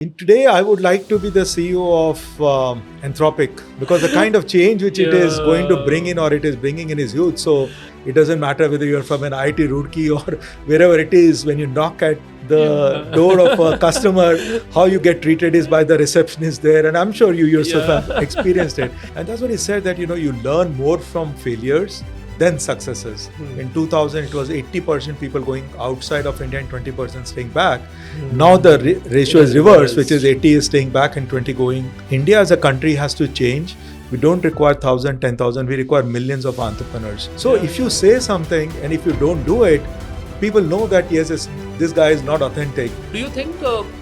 Today, I would like to be the CEO of Anthropic because the kind of change which it is going to bring in or it is bringing in is huge. So it doesn't matter whether you're from an IT Roorkee or wherever it is, when you knock at the door of a customer, how you get treated is by the receptionist there. And I'm sure you yourself have experienced it. And that's what he said that, you learn more from failures than successes. In 2000, it was 80% people going outside of India and 20% staying back. Now the ratio is reversed, which is 80 is staying back and 20 going. India as a country has to change. We don't require 1,000, 10,000. We require millions of entrepreneurs. So if you say something and if you don't do it, people know that yes, this guy is not authentic. Do you think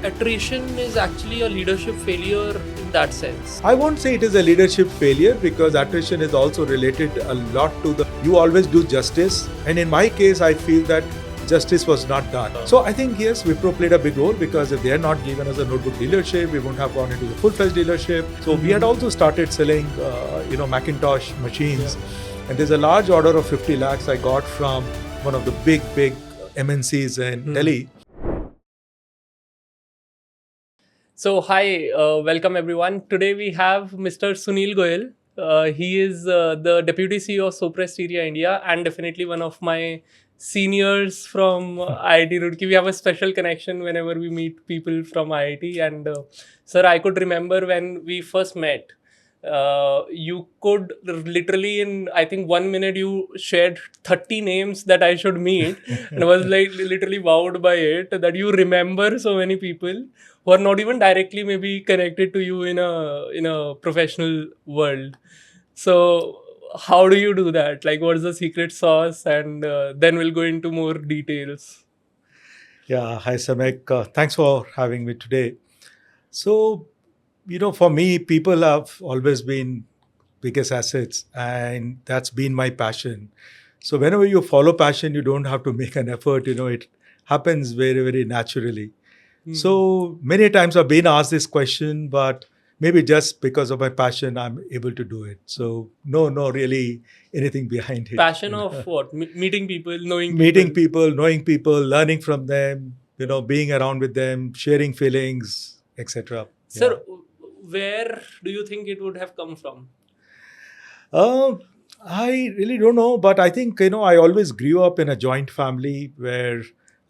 attrition is actually a leadership failure in that sense? I won't say it is a leadership failure because attrition is also related a lot to you always do justice. And in my case, I feel that justice was not done. So I think yes, Wipro played a big role because if they had not given us a notebook dealership, we wouldn't have gone into the full-fledged dealership. So we had also started selling, Macintosh machines. And there's a large order of 50 lakhs I got from one of the big MNCs in Delhi. So hi, welcome everyone. Today we have Mr. Sunil Goyal. He is the Deputy CEO of Sopra Steria India and definitely one of my seniors from IIT Roorkee. We have a special connection whenever we meet people from IIT. And sir, I could remember when we first met. You could literally in I think 1 minute you shared 30 names that I should meet and I was like literally wowed by it that you remember so many people who are not even directly maybe connected to you in a professional world. So how do you do that? Like what's the secret sauce? And then we'll go into more details. Yeah, hi Samyak. Thanks for having me today. So for me, people have always been biggest assets, and that's been my passion. So whenever you follow passion, you don't have to make an effort. It happens very, very naturally. So many times I've been asked this question, but maybe just because of my passion, I'm able to do it. So no, really anything behind it. Passion of what? Meeting people, knowing people, knowing people, learning from them, being around with them, sharing feelings, etc. Sir, where do you think it would have come from? I really don't know, but I think, I always grew up in a joint family where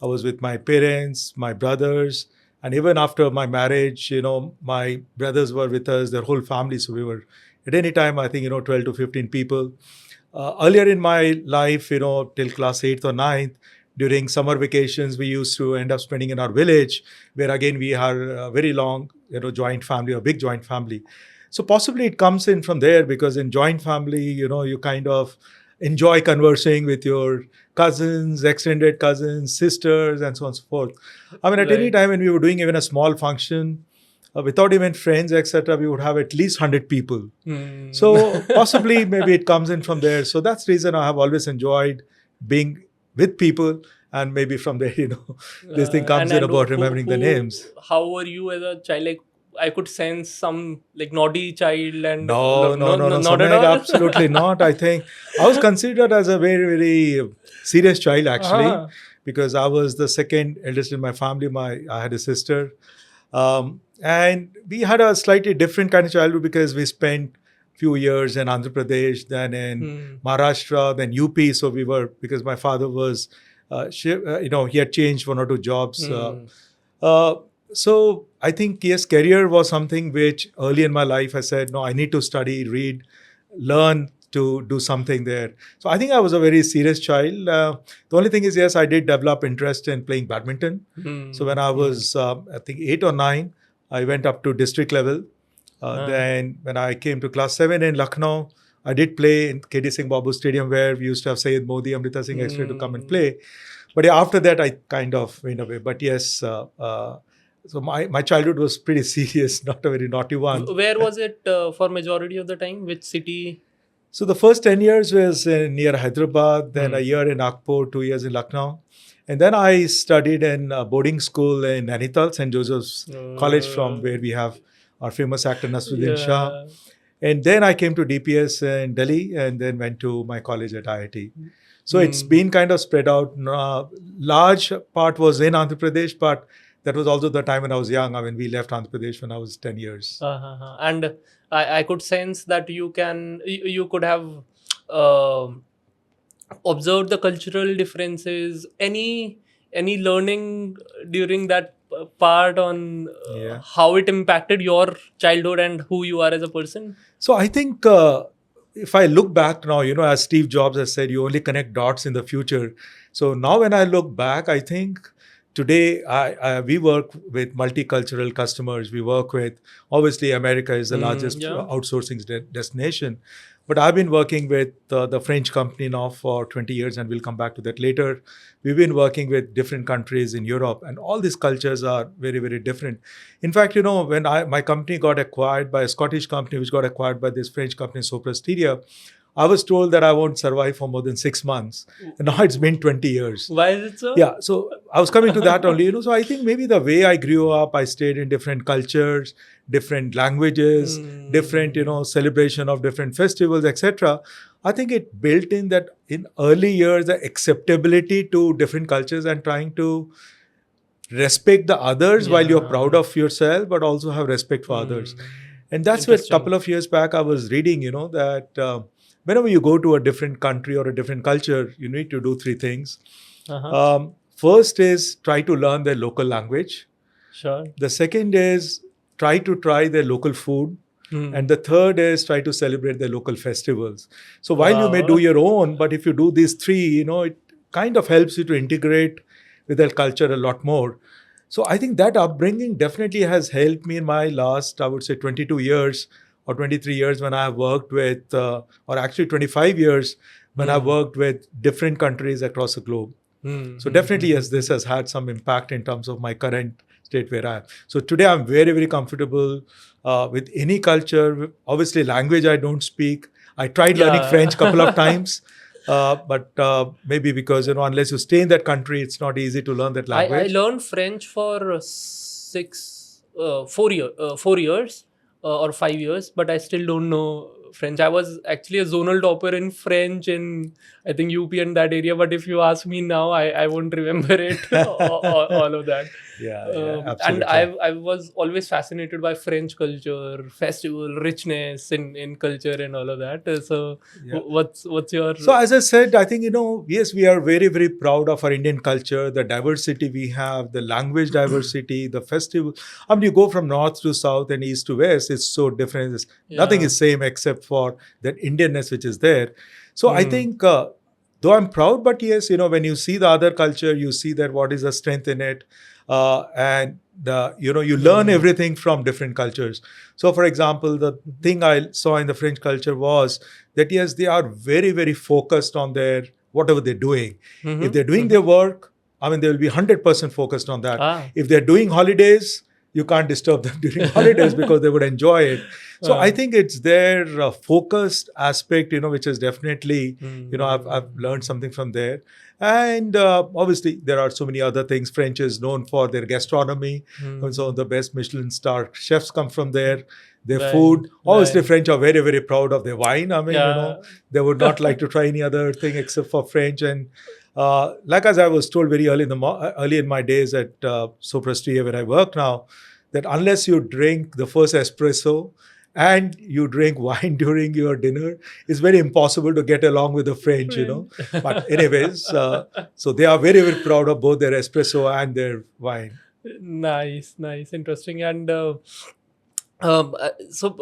I was with my parents, my brothers, and even after my marriage, my brothers were with us, their whole family. So we were at any time, I think, 12 to 15 people. Earlier in my life, till class 8th or 9th, during summer vacations, we used to end up spending in our village, where again, we are a very long, joint family, a big joint family. So possibly it comes in from there because in joint family, you kind of enjoy conversing with your cousins, extended cousins, sisters, and so on and so forth. I mean, at any time when we were doing even a small function, without even friends, etc., we would have at least 100 people. So possibly maybe it comes in from there. So that's the reason I have always enjoyed being with people. And maybe from there, this thing comes in about remembering the names. How were you as a child? Like, I could sense some like naughty child and no, not at all. Absolutely not. I think I was considered as a very, very serious child actually, because I was the second eldest in my family. I had a sister, and we had a slightly different kind of childhood because we spent few years in Andhra Pradesh, then in Maharashtra, then UP. So because my father was, he had changed 1 or 2 jobs. So I think, yes, career was something which early in my life I said, no, I need to study, read, learn to do something there. So I think I was a very serious child. The only thing is, yes, I did develop interest in playing badminton. So when I was, I think 8 or 9, I went up to district level. Then when I came to class 7 in Lucknow, I did play in KD Singh Babu Stadium where we used to have Syed Modi, Amrita Singh X-ray to come and play. But yeah, after that, I kind of went away. But yes, so my childhood was pretty serious, not a very naughty one. Where was it for majority of the time? Which city? So the first 10 years was near Hyderabad, then a year in Nagpur, 2 years in Lucknow. And then I studied in boarding school in Nainital, St. Joseph's College, from where we have our famous actor Nasruddin Shah. And then I came to DPS in Delhi and then went to my college at IIT. So it's been kind of spread out. Large part was in Andhra Pradesh, but that was also the time when I was young. I mean, we left Andhra Pradesh when I was 10 years. And I could sense that you could have uh, observed the cultural differences. Any learning during that part on Yeah. how it impacted your childhood and who you are as a person? So I think if I look back now, as Steve Jobs has said, you only connect dots in the future. So now when I look back, I think today we work with multicultural customers. We work with, obviously, America is the largest Yeah. outsourcing destination. But I've been working with the French company now for 20 years, and we'll come back to that later. We've been working with different countries in Europe, and all these cultures are very, very different. In fact, when my company got acquired by a Scottish company, which got acquired by this French company, Sopra Steria, I was told that I won't survive for more than 6 months. And now it's been 20 years. Why is it so? Yeah, so I was coming to that only, So I think maybe the way I grew up, I stayed in different cultures, different languages, different, celebration of different festivals, etc. I think it built in that in early years, the acceptability to different cultures and trying to respect the others while you're proud of yourself, but also have respect for others. And that's where a couple of years back I was reading, that whenever you go to a different country or a different culture, you need to do three things. First is try to learn their local language. Sure. The second is try their local food. And the third is try to celebrate their local festivals. So while you may do your own, but if you do these three, it kind of helps you to integrate with their culture a lot more. So I think that upbringing definitely has helped me in my last, I would say, 22 years or 23 years when I have worked with, or actually 25 years when I've worked with different countries across the globe. So definitely, yes, this has had some impact in terms of my current state where I am. So today I'm very, very comfortable with any culture. Obviously, language I don't speak. I tried learning French a couple of times. But maybe because, unless you stay in that country, it's not easy to learn that language. I learned French for 4 years or 5 years, but I still don't know French. I was actually a zonal topper in French in, I think, UP and that area. But if you ask me now, I won't remember it, all of that. Yeah, And absolutely. I was always fascinated by French culture, festival, richness in culture and all of that. So what's your... So as I said, I think, yes, we are very, very proud of our Indian culture, the diversity we have, the language diversity, the festival. I mean, you go from north to south and east to west, it's so different. Nothing is same except for that Indianness which is there. So I think, though I'm proud, but yes, when you see the other culture, you see that what is the strength in it. And you learn everything from different cultures. So, for example, the thing I saw in the French culture was that, yes, they are very, very focused on their whatever they're doing. If they're doing their work, I mean, they will be 100% focused on that. If they're doing holidays, you can't disturb them during holidays because they would enjoy it. So I think it's their focused aspect, which is definitely, I've learned something from there. And obviously, there are so many other things. French is known for their gastronomy. And so the best Michelin star chefs come from there. Their food. Obviously, French are very, very proud of their wine. I mean, they would not like to try any other thing except for French. And like as I was told very early in my days at Sopra Steria, where I work now, that unless you drink the first espresso and you drink wine during your dinner, it's very impossible to get along with the French, But anyways, so they are very, very proud of both their espresso and their wine. Nice, interesting. And so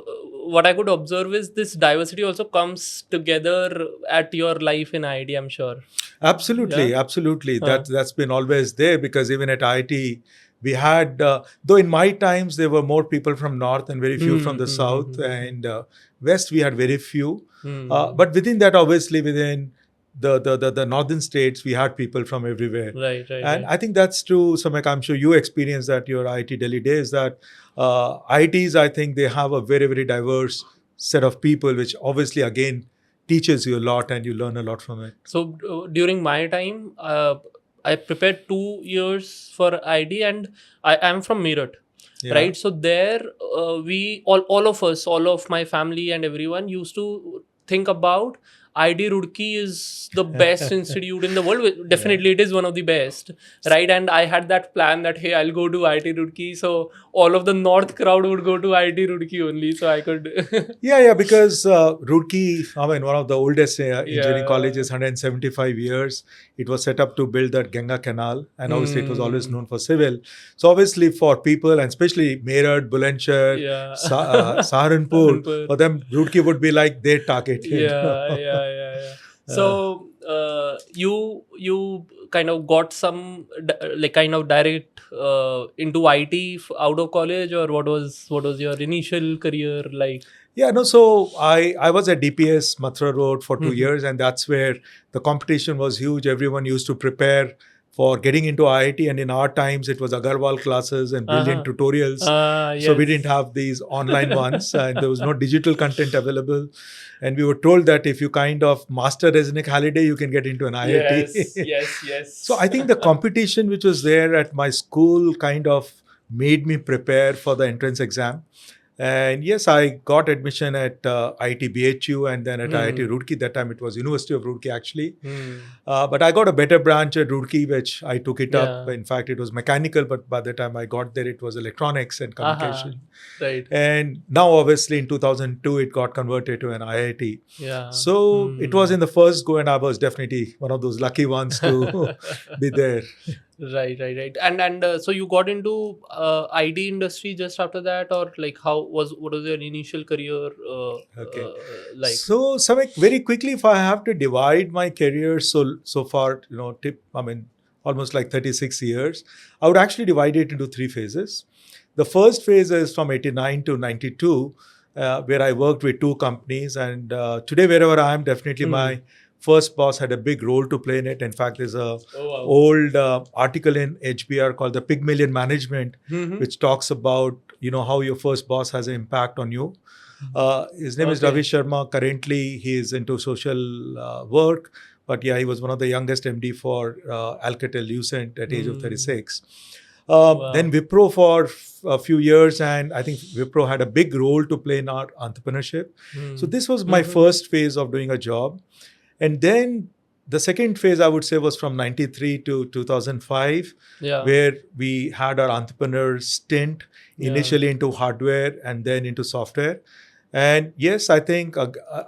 what I could observe is this diversity also comes together at your life in IIT, I'm sure. Absolutely. That's been always there, because even at IIT, we had, though in my times, there were more people from North and very few from the South, and West, we had very few. But within that, obviously, within the northern states, we had people from everywhere. Right. And I think that's true, Samyak. I'm sure you experienced that your IIT Delhi days, that IITs, I think they have a very, very diverse set of people, which obviously, again, teaches you a lot and you learn a lot from it. So during my time, I prepared 2 years for ID, and I am from Meerut, right? So there, we all of us, all of my family and everyone used to think about IIT Roorkee is the best institute in the world. Definitely, it is one of the best, right? And I had that plan that hey, I'll go to IIT Roorkee, so all of the North crowd would go to IIT Roorkee only, so I could. Yeah, because Roorkee, I mean, one of the oldest engineering Yeah. colleges, 175 years. It was set up to build that Ganga Canal, and obviously it was always Hmm. known for civil. So obviously for people, and especially Meerut, Bulandshahr, Yeah. Saharanpur, Saharanpur. for them, Roorkee would be like their target. Yeah. Uh, So you kind of got some like kind of direct into IT out of college, or what was your initial career like? Yeah, no, so I was at DPS Mathura Road for 2 years, Mhm. and that's where the competition was huge. Everyone used to prepare for getting into IIT, and in our times, it was Agarwal classes and brilliant Uh-huh. tutorials. So we didn't Yes. have these online ones, and there was no digital content available. And we were told that if you kind of master Resnick Holiday, you can get into an Yes. IIT. Yes. So Yes. I think the competition which was there at my school kind of made me prepare for the entrance exam. And yes, I got admission at IIT BHU and then at IIT Hmm. Roorkee. That time it was University of Roorkee actually. Hmm. But I got a better branch at Roorkee, which I took it up. Yeah. In fact, it was mechanical, but by the time I got there, it was electronics and Aha. communication. Right. And now, obviously, in 2002, it got converted to an IIT. Yeah. So it was Hmm. in the first go, and I was definitely one of those lucky ones to be there. Right. And so you got into IT industry just after that, or like what was your initial career Okay. like? So, Samik, very quickly, if I have to divide my career so far, I mean, almost like 36 years, I would actually divide it into three phases. The first phase is from 89 to 92, where I worked with two companies. And today, wherever I am, definitely Hmm. my first boss had a big role to play in it. In fact, there's a Oh wow. old article in HBR called the Pygmalion Management, Mm-hmm. which talks about, how your first boss has an impact on you. His name is Ravi Okay. Sharma. Currently, he is into social work. But yeah, he was one of the youngest MD for Alcatel Lucent at age of Hmm. 36. Then Wow. Wipro for a few years, and I think Wipro had a big role to play in our entrepreneurship. So Hmm. this was my Mm-hmm. first phase of doing a job. And then the second phase, I would say, was from 93 to 2005, Yeah. where we had our entrepreneur stint Yeah. initially into hardware and then into software. And yes, I think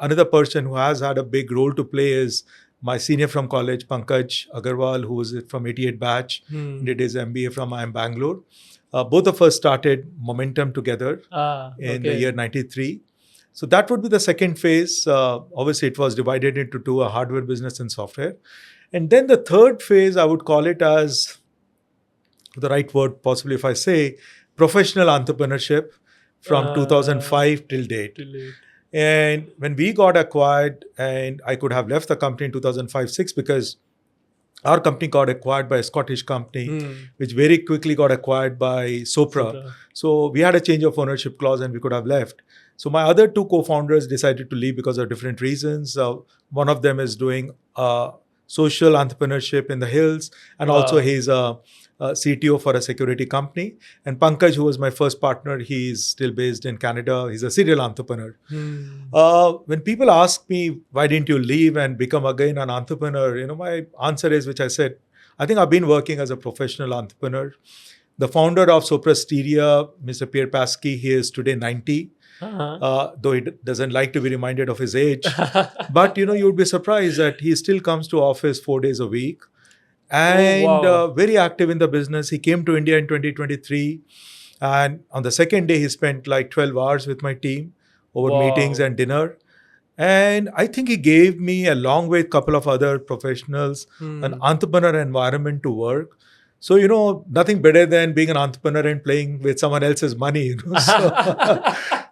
another person who has had a big role to play is my senior from college, Pankaj Agarwal, who was from 88 batch, Hmm. did his MBA from IIM Bangalore. Both of us started Momentum together in the Okay. year 93. So that would be the second phase. Obviously, it was divided into two, a hardware business and software. And then the third phase, I would call it as the right word, possibly if I say professional entrepreneurship from Uh, 2005 till date. Too late. And when we got acquired, and I could have left the company in 2005-6 because our company got acquired by a Scottish company, Hmm. which very quickly got acquired by Sopra. Sopra. So we had a change of ownership clause and we could have left. So my other two co-founders decided to leave because of different reasons. One of them is doing social entrepreneurship in the hills, and also Wow. he's a CTO for a security company. And Pankaj, who was my first partner, he's still based in Canada. He's a serial entrepreneur. Hmm. When people ask me, why didn't you leave and become again an entrepreneur? My answer is, which I said, I think I've been working as a professional entrepreneur. The founder of Sopra Steria, Mr. Pierre Pasky, he is today 90, Uh-huh. though he doesn't like to be reminded of his age. But, you would be surprised that he still comes to office 4 days a week Oh and wow. very active in the business. He came to India in 2023. And on the second day, he spent like 12 hours with my team over meetings Wow. and dinner. And I think he gave me, along with a couple of other professionals, an Hmm. entrepreneur environment to work. So, nothing better than being an entrepreneur and playing with someone else's money.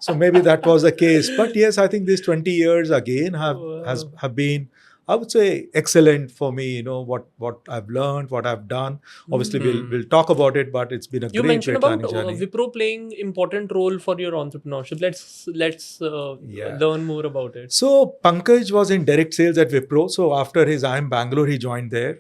So maybe that was the case. But yes, I think these 20 years again Wow. have been, I would say, excellent for me. What I've learned, what I've done. Obviously, we'll Hmm. we'll talk about it, but it's been a You great, mentioned great about learning journey. Wipro playing important role for your entrepreneurship. Let's Yeah. learn more about it. So Pankaj was in direct sales at Wipro. So after his IIM Bangalore, he joined there.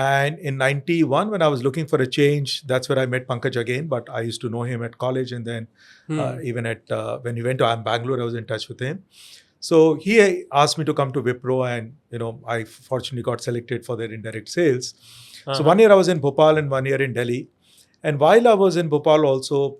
And in 91, when I was looking for a change, that's where I met Pankaj again. But I used to know him at college. And then Hmm. even at when he went to IIM Bangalore, I was in touch with him. So he asked me to come to Wipro, and I fortunately got selected for their indirect sales. So 1 year I was in Bhopal and 1 year in Delhi. And while I was in Bhopal also,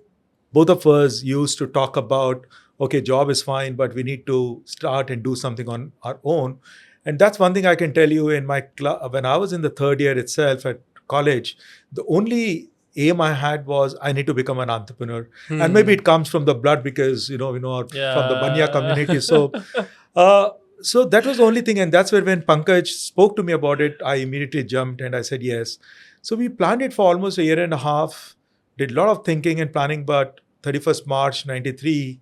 both of us used to talk about, okay, job is fine, but we need to start and do something on our own. And that's one thing I can tell you in my when I was in the third year itself at college, the only aim I had was I need to become an entrepreneur. And maybe it comes from the blood because, from the Banya community. So, uh, so that was the only thing. And that's where when Pankaj spoke to me about it, I immediately jumped and I said yes. So we planned it for almost a year and a half, did a lot of thinking and planning, but 31st March 93,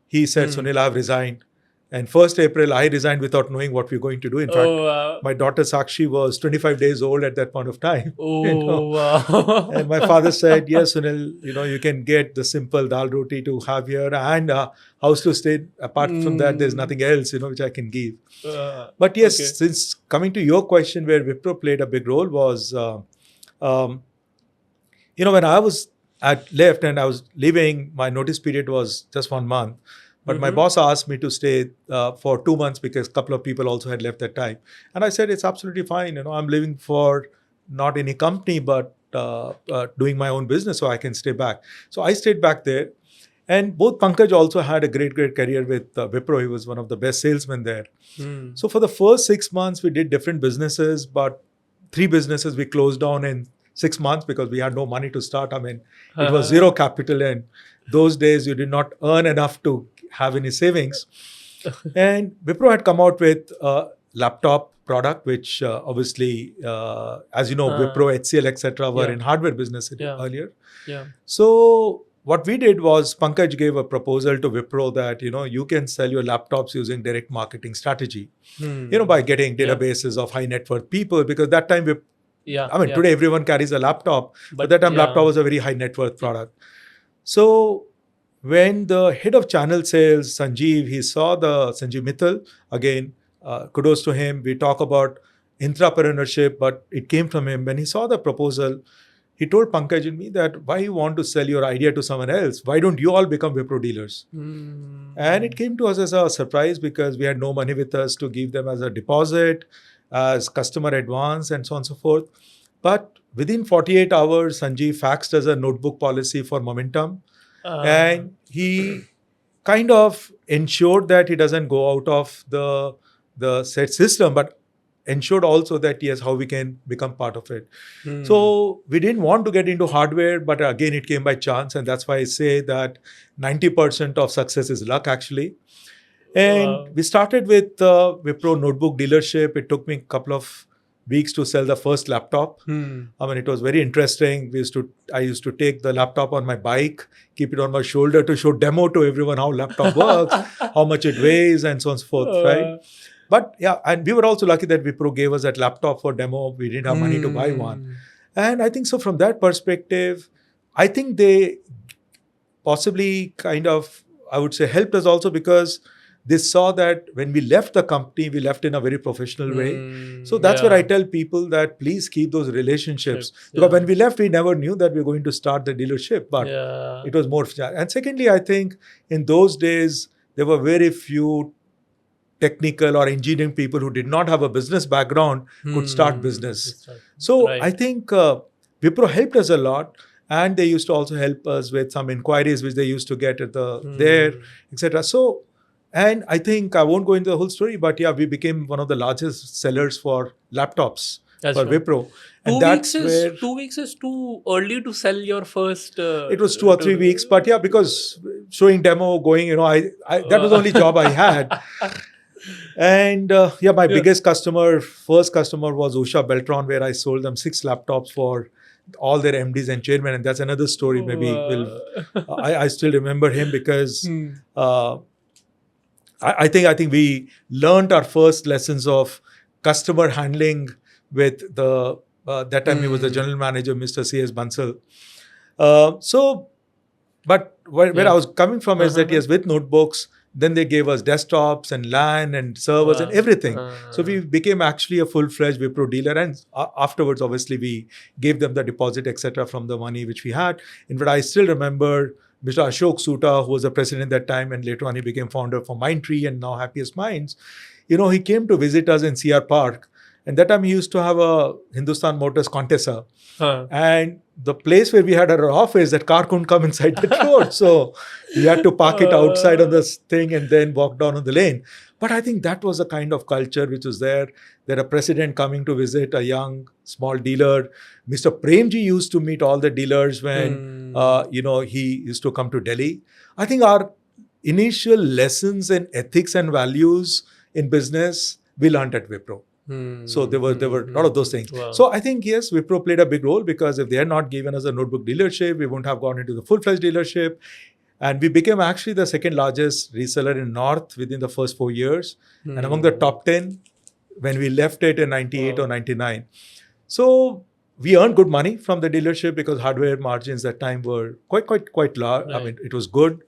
he said, Sunil, I've resigned. And 1st April, I resigned without knowing what we're going to do. In fact, my daughter Sakshi was 25 days old at that point of time. Wow. And my father said, yes, Sunil, you can get the simple dal roti to have here and a house to stay. Apart from that, there's nothing else, which I can give. But yes, Okay. since coming to your question where Wipro played a big role was, when I was left and I was leaving, my notice period was just 1 month. But my boss asked me to stay for 2 months because a couple of people also had left that time. And I said, it's absolutely fine. I'm living for not any company, but doing my own business so I can stay back. So I stayed back there. And both Pankaj also had a great career with Wipro. He was one of the best salesmen there. So for the first 6 months, we did different businesses, but 3 businesses we closed down in 6 months because we had no money to start. I mean, it was zero capital. And those days you did not earn enough to have any savings. And Wipro had come out with a laptop product, which obviously, as you know, Wipro, HCL, etc. were in hardware business earlier. Yeah. So what we did was Pankaj gave a proposal to Wipro that, you can sell your laptops using direct marketing strategy, by getting databases of high net worth people, because that time, today everyone carries a laptop, but that time laptop was a very high net worth product. So when the head of channel sales, Sanjeev, he saw the Sanjeev Mittal, again, kudos to him. We talk about entrepreneurship, but it came from him. When he saw the proposal, he told Pankaj and me that why you want to sell your idea to someone else? Why don't you all become Wipro dealers? And it came to us as a surprise because we had no money with us to give them as a deposit, as customer advance, and so on and so forth. But within 48 hours, Sanjeev faxed us a notebook policy for momentum. And he kind of ensured that he doesn't go out of the set system, but ensured also that yes, how we can become part of it. So we didn't want to get into hardware, but again, it came by chance. And that's why I say that 90% of success is luck, actually. And we started with Wipro Notebook dealership. It took me a couple of weeks to sell the first laptop. It was very interesting. I used to take the laptop on my bike, keep it on my shoulder to show demo to everyone how laptop works, how much it weighs, and so on and so forth, right? But yeah, and we were also lucky that Wipro gave us that laptop for demo. We didn't have money to buy one. And I think so from that perspective, I think they possibly kind of, I would say, helped us also because they saw that when we left the company, we left in a very professional way. So that's where I tell people that please keep those relationships. Because when we left, we never knew that we were going to start the dealership, but it was more. And secondly, I think in those days, there were very few technical or engineering people who did not have a business background could start business. So I think Wipro helped us a lot. And they used to also help us with some inquiries which they used to get at there, etc. So, and I think I won't go into the whole story, but yeah, we became one of the largest sellers for laptops for Wipro. And that's where 2 weeks is too early to sell your first. It was 2 or 3 weeks, but yeah, because showing demo, going, that was the only job I had. And my biggest first customer was Usha Beltran, where I sold them 6 laptops for all their MDs and chairmen. And that's another story. Maybe I still remember him because I think we learned our first lessons of customer handling with that time he was the general manager, Mr. C.S. Bansal. But where I was coming from is that yes, with notebooks, then they gave us desktops and LAN and servers and everything. So we became actually a full-fledged Wipro dealer. And afterwards, obviously, we gave them the deposit, etc., from the money which we had. In fact, I still remember Mr. Ashok Soota, who was the president at that time, and later on he became founder for Mindtree and now Happiest Minds. He came to visit us in CR Park. And that time he used to have a Hindustan Motors Contessa. And the place where we had our office, that car couldn't come inside the road. So we had to park it outside on this thing and then walk down on the lane. But I think that was the kind of culture which was there. That a president coming to visit a young, small dealer. Mr. Premji used to meet all the dealers when, he used to come to Delhi. I think our initial lessons in ethics and values in business, we learned at Wipro. So there were a lot of those things. Wow. So I think, yes, Wipro played a big role, because if they had not given us a notebook dealership, we wouldn't have gone into the full-fledged dealership. And we became actually the second largest reseller in North within the first 4 years. And among the top 10 when we left it in 98 or 99. So we earned good money from the dealership because hardware margins that time were quite large. Right. I mean, it was good.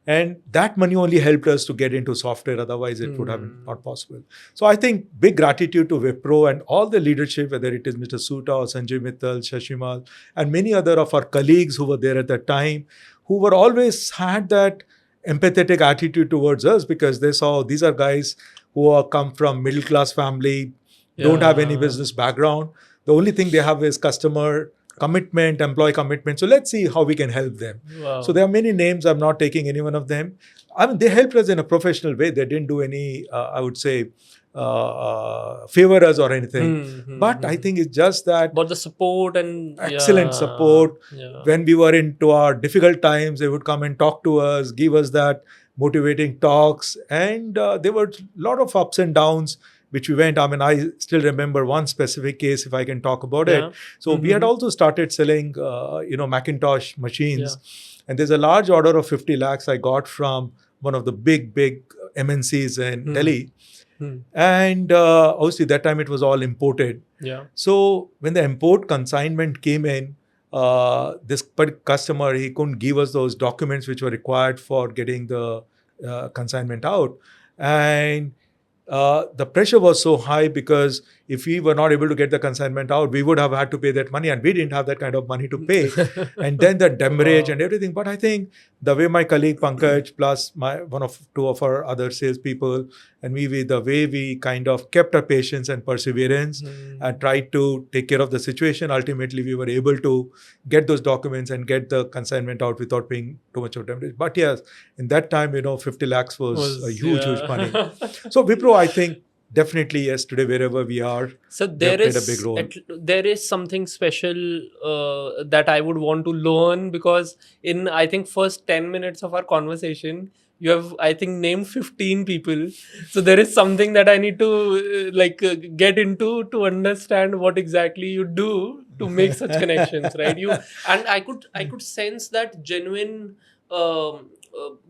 And that money only helped us to get into software. Otherwise, it would have been not possible. So I think big gratitude to Wipro and all the leadership, whether it is Mr. Soota or Sanjay Mittal, Shashimal, and many other of our colleagues who were there at that time, who were always had that empathetic attitude towards us, because they saw these are guys who are come from middle class family, don't have any business background. The only thing they have is customer commitment, employee commitment. So let's see how we can help them. Wow. So there are many names. I'm not taking any one of them. I mean, they helped us in a professional way. They didn't do any, I would say, favor us or anything. But I think it's just that. But the support and excellent support. When we were into our difficult times, they would come and talk to us, give us that motivating talks. And there were a lot of ups and downs which we went. I mean, I still remember one specific case, if I can talk about it. So we had also started selling, Macintosh machines. And there's a large order of 50 lakhs I got from one of the big MNCs in Delhi. And obviously that time it was all imported. So when the import consignment came in, this customer, he couldn't give us those documents which were required for getting the consignment out. And the pressure was so high, because if we were not able to get the consignment out, we would have had to pay that money, and we didn't have that kind of money to pay. And then the demurrage and everything. But I think the way my colleague Pankaj plus two of our other salespeople and the way we kind of kept our patience and perseverance and tried to take care of the situation, ultimately we were able to get those documents and get the consignment out without paying too much of damage. But yes, in that time, 50 lakhs was a huge money. So Wipro, I think, definitely, yes, today wherever we are, so there is a big role. There is something special that I would want to learn, because in, I think, first 10 minutes of our conversation, you have, I think, named 15 people. So there is something that I need to get into to understand what exactly you do to make such connections, right? And I could sense that genuine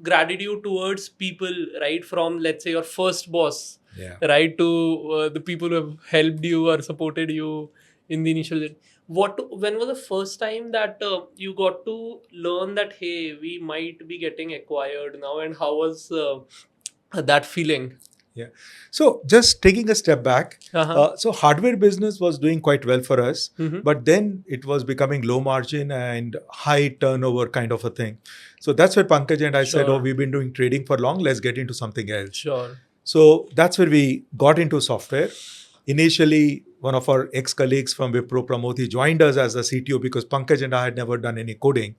gratitude towards people, right? From, let's say, your first boss, right, to the people who have helped you or supported you in the initial. When was the first time that you got to learn that, hey, we might be getting acquired now, and how was that feeling? Yeah. So just taking a step back, so hardware business was doing quite well for us, but then it was becoming low margin and high turnover kind of a thing. So that's where Pankaj and I said, we've been doing trading for long, let's get into something else. So that's where we got into software. Initially, one of our ex-colleagues from Wipro, Pramod, he joined us as a CTO because Pankaj and I had never done any coding.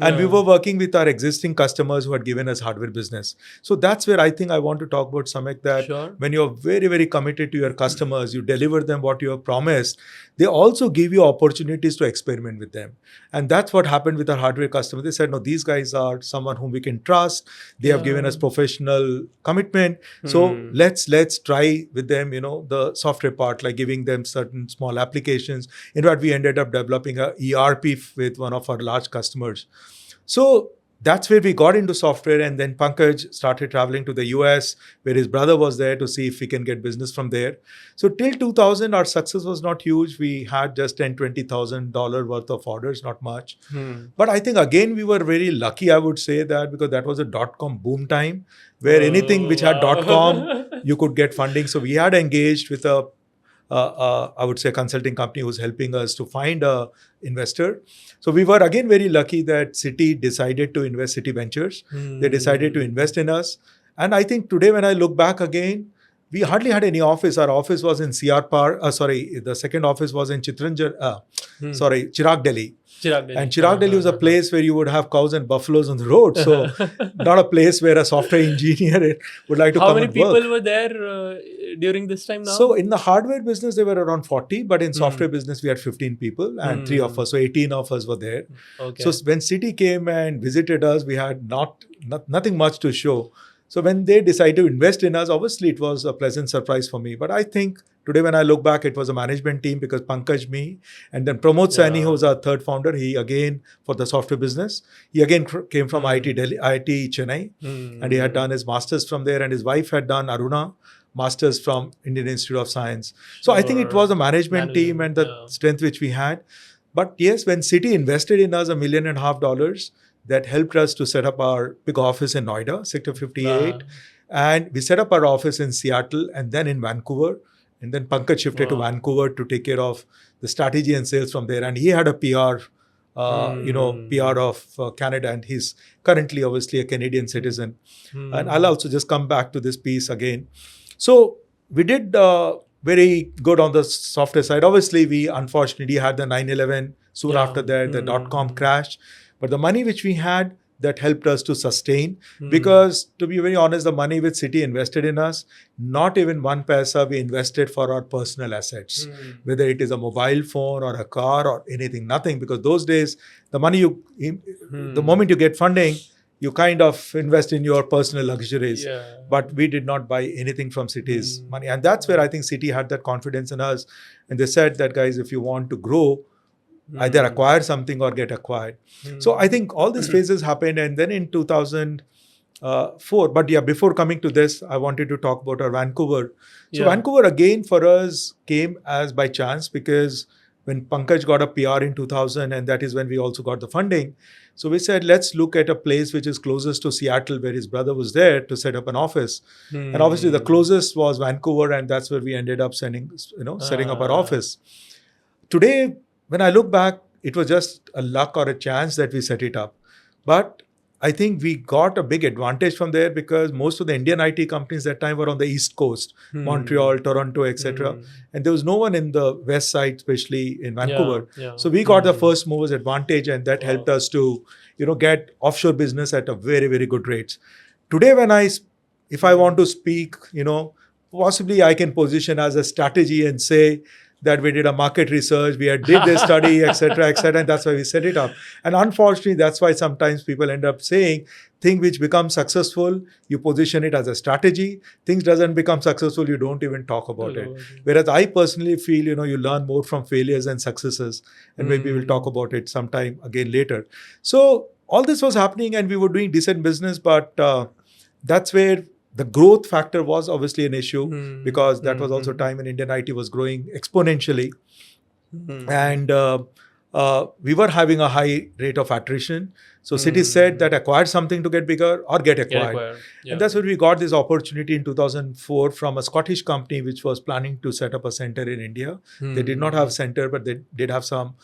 And we were working with our existing customers who had given us hardware business. So that's where I think I want to talk about, Samyak, that when you're very, very committed to your customers, you deliver them what you have promised, they also give you opportunities to experiment with them. And that's what happened with our hardware customers. They said, no, these guys are someone whom we can trust. They have given us professional commitment. So let's try with them, the software part, like giving them certain small applications. In fact, we ended up developing a ERP with one of our large customers. So that's where we got into software, and then Pankaj started traveling to the US, where his brother was there, to see if we can get business from there. So till 2000, our success was not huge. We had just $10,000-$20,000 worth of orders, not much. But I think, again, we were very lucky, I would say that, because that was a .com boom time, where anything which had .com, you could get funding. So we had engaged with a I would say, a consulting company who's helping us to find a investor. So we were again very lucky that Citi decided to invest, Citi Ventures. They decided to invest in us. And I think today when I look back again, we hardly had any office. Our office was in CR Park. The second office was in Chirag, Delhi. And Chirag Delhi was a place where you would have cows and buffaloes on the road. So not a place where a software engineer would like to How come many and people work. were there during this time now? So in the hardware business, there were around 40, but in software business, we had 15 people and 3 of us. So 18 of us were there. Okay. So when Citi came and visited us, we had nothing much to show. So when they decided to invest in us, obviously it was a pleasant surprise for me. But I think today when I look back, it was a management team because Pankaj, me, and then Pramod Saini, who was our third founder, he again, for the software business, he again came from IIT Delhi, IIT Chennai, and he had done his master's from there, and his wife had done Aruna, master's from Indian Institute of Science. So I think it was a management team and the strength which we had. But yes, when Citi invested in us $1.5 million, that helped us to set up our big office in Noida, Sector 58. And we set up our office in Seattle and then in Vancouver. And then Pankaj shifted to Vancouver to take care of the strategy and sales from there. And he had a PR, PR of Canada. And he's currently obviously a Canadian citizen. And I'll also just come back to this piece again. So we did very good on the software side. Obviously, we unfortunately had the 9/11. Soon after that, the dot-com crash. But the money which we had, that helped us to sustain. Because to be very honest, the money which Citi invested in us, not even one paisa we invested for our personal assets. Whether it is a mobile phone or a car or anything, nothing. Because those days, the money the moment you get funding, you kind of invest in your personal luxuries. But we did not buy anything from Citi's money. And that's where I think Citi had that confidence in us. And they said that, guys, if you want to grow, either acquire something or get acquired. So I think all these phases happened. And then in 2004, but yeah, before coming to this, I wanted to talk about our Vancouver. So Vancouver again for us came as by chance because when Pankaj got a PR in 2000, and that is when we also got the funding. So we said, let's look at a place which is closest to Seattle, where his brother was there to set up an office. And obviously the closest was Vancouver, and that's where we ended up setting up our office. Today, when I look back, it was just a luck or a chance that we set it up. But I think we got a big advantage from there because most of the Indian IT companies that time were on the East Coast, Montreal, Toronto, etc. And there was no one in the West side, especially in Vancouver. So we got the first movers advantage, and that helped us to, get offshore business at a very, very good rates. Today, if I want to speak, possibly I can position as a strategy and say that we did a market research, we did this study, etc., and that's why we set it up. And unfortunately, that's why sometimes people end up saying, thing which becomes successful, you position it as a strategy. Things doesn't become successful, you don't even talk about it. Whereas I personally feel, you learn more from failures and successes. And maybe we'll talk about it sometime again later. So all this was happening and we were doing decent business, but that's where the growth factor was obviously an issue because that was also time when Indian IT was growing exponentially. And we were having a high rate of attrition. So Citi said that acquire something to get bigger or get acquired. And that's where we got this opportunity in 2004 from a Scottish company which was planning to set up a center in India. They did not have a center, but they did have some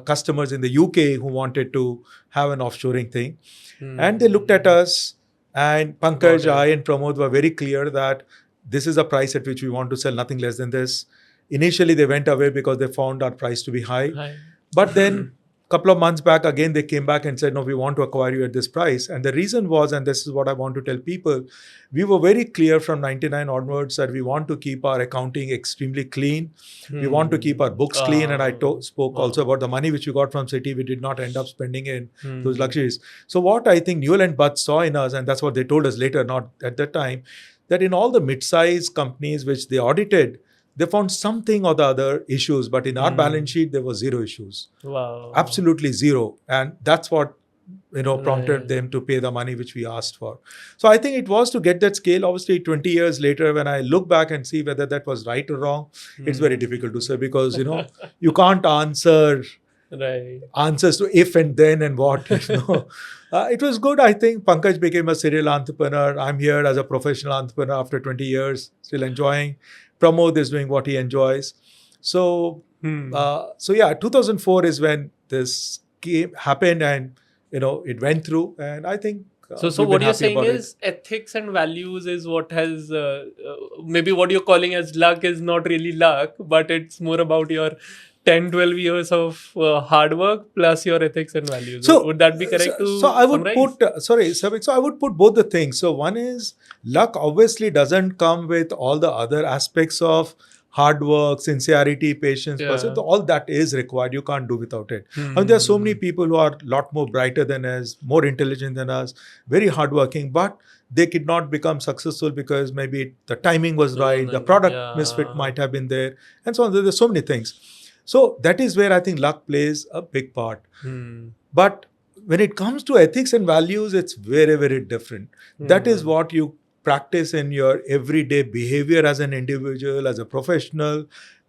customers in the UK who wanted to have an offshoring thing. And they looked at us. And Pankaj, I and Pramod were very clear that this is a price at which we want to sell, nothing less than this. Initially, they went away because they found our price to be high. But then a couple of months back, again, they came back and said, no, we want to acquire you at this price. And the reason was, and this is what I want to tell people, we were very clear from 99 onwards that we want to keep our accounting extremely clean. We want to keep our books clean. And I spoke also about the money which we got from Citi. We did not end up spending in those luxuries. So what I think Newell and Butts saw in us, and that's what they told us later, not at that time, that in all the mid-sized companies which they audited, they found something or the other issues, but in our balance sheet, there was zero issues. Wow. Absolutely zero. And that's what, prompted them to pay the money which we asked for. So I think it was to get that scale. Obviously, 20 years later, when I look back and see whether that was right or wrong, it's very difficult to say because, you can't answer Right. answers to if and then and what. It was good. I think Pankaj became a serial entrepreneur. I'm here as a professional entrepreneur after 20 years, still enjoying. Pramod is doing what he enjoys. So, so yeah, 2004 is when this happened, and it went through, and I think So we've what been you're happy saying about it. is ethics and values is what has maybe what you're calling as luck is not really luck, but it's more about your 10, 12 years of hard work plus your ethics and values. So, Would that be correct so to I would summarize? put, sorry, Samyak, so I would put both the things. So one is luck obviously doesn't come with all the other aspects of hard work, sincerity, patience, Yeah. all that is required. You can't do without it. I mean, there are so many Hmm. people who are a lot more brighter than us, more intelligent than us, very hardworking, but they could not become successful because maybe the timing was right, the product misfit Yeah. might have been there, and so on. There's so many things. So that is where I think luck plays a big part. Hmm. But when it comes to ethics and values, it's very, very different. That is Hmm. what you practice in your everyday behavior as an individual, as a professional,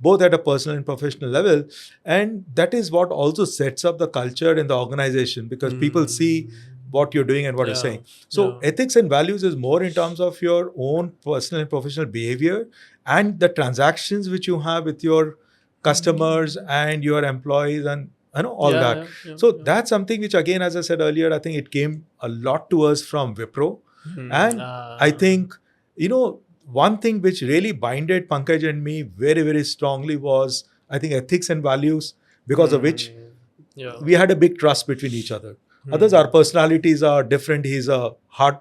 both at a personal and professional level. And that is what also sets up the culture in the organization, because people see what you're doing and what you're Yeah. saying. So Yeah. ethics and values is more in terms of your own personal and professional behavior and the transactions which you have with your customers and your employees, and all Yeah. that. Yeah. Yeah. So Yeah. that's something which, again, as I said earlier, I think it came a lot to us from Wipro. And I think, one thing which really binded Pankaj and me very, very strongly was, I think, ethics and values, because of which Yeah. we had a big trust between each other. Others, our personalities are different. He's a hard,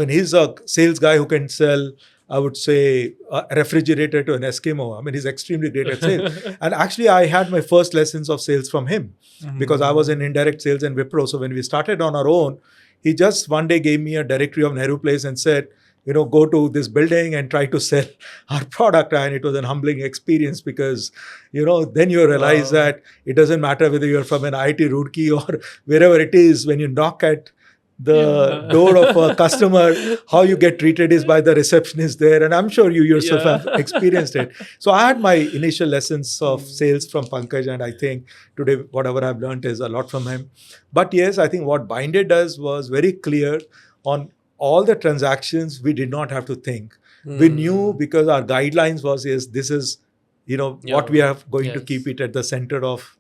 he's a sales guy who can sell, I would say, a refrigerator to an Eskimo. I mean, he's extremely great at sales. And actually, I had my first lessons of sales from him, because I was in indirect sales and Wipro. So when we started on our own, he just one day gave me a directory of Nehru Place and said, go to this building and try to sell our product. And it was an humbling experience, because, then you realize Wow. that it doesn't matter whether you're from an IIT Roorkee or wherever it is. When you knock at the Yeah. door of a customer, how you get treated is by the receptionist there. And I'm sure you yourself Yeah. have experienced it. So I had my initial lessons of sales from Pankaj, and I think today whatever I've learned is a lot from him. But yes, I think what binded us was very clear on all the transactions. We did not have to think. We knew, because our guidelines was, yes, this is what we Yeah. are going to Yes. keep it at the center of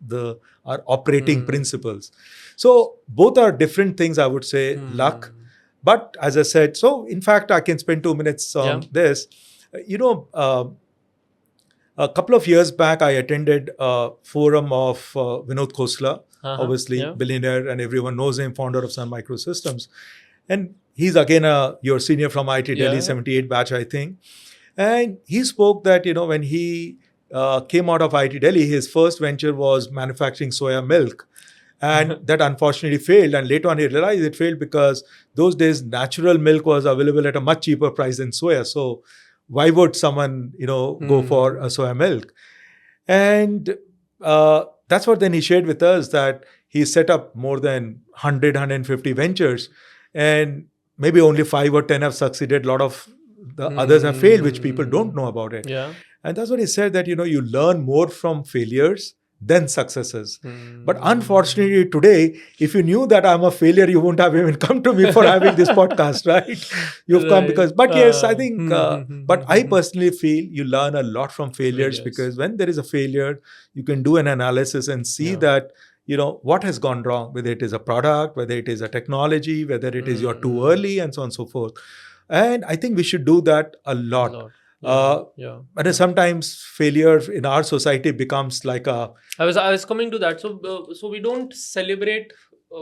our operating principles. So both are different things, I would say, luck. But as I said, so in fact, I can spend 2 minutes on Yeah. this. You know, a couple of years back, I attended a forum of Vinod Khosla, obviously Yeah. billionaire, and everyone knows him, founder of Sun Microsystems. And he's again your senior from IIT Delhi, Yeah. 78 batch, I think. And he spoke that, when he came out of IIT Delhi, his first venture was manufacturing soya milk. And that unfortunately failed. And later on, he realized it failed because those days natural milk was available at a much cheaper price than soya. So why would someone, go for a soya milk? And that's what then he shared with us, that he set up more than 100, 150 ventures. And maybe only 5 or 10 have succeeded. A lot of the others have failed, which people don't know about it. Yeah. And that's what he said, that, you learn more from failures than successes. But unfortunately, today, if you knew that I'm a failure, you wouldn't have even come to me for having this podcast, right? You've come because, but yes, I think, but I personally feel you learn a lot from failures, because when there is a failure, you can do an analysis and see that, what has gone wrong, whether it is a product, whether it is a technology, whether it is you're too early, and so on and so forth. And I think we should do that a lot. And sometimes failure in our society becomes like a. I was coming to that. So we don't celebrate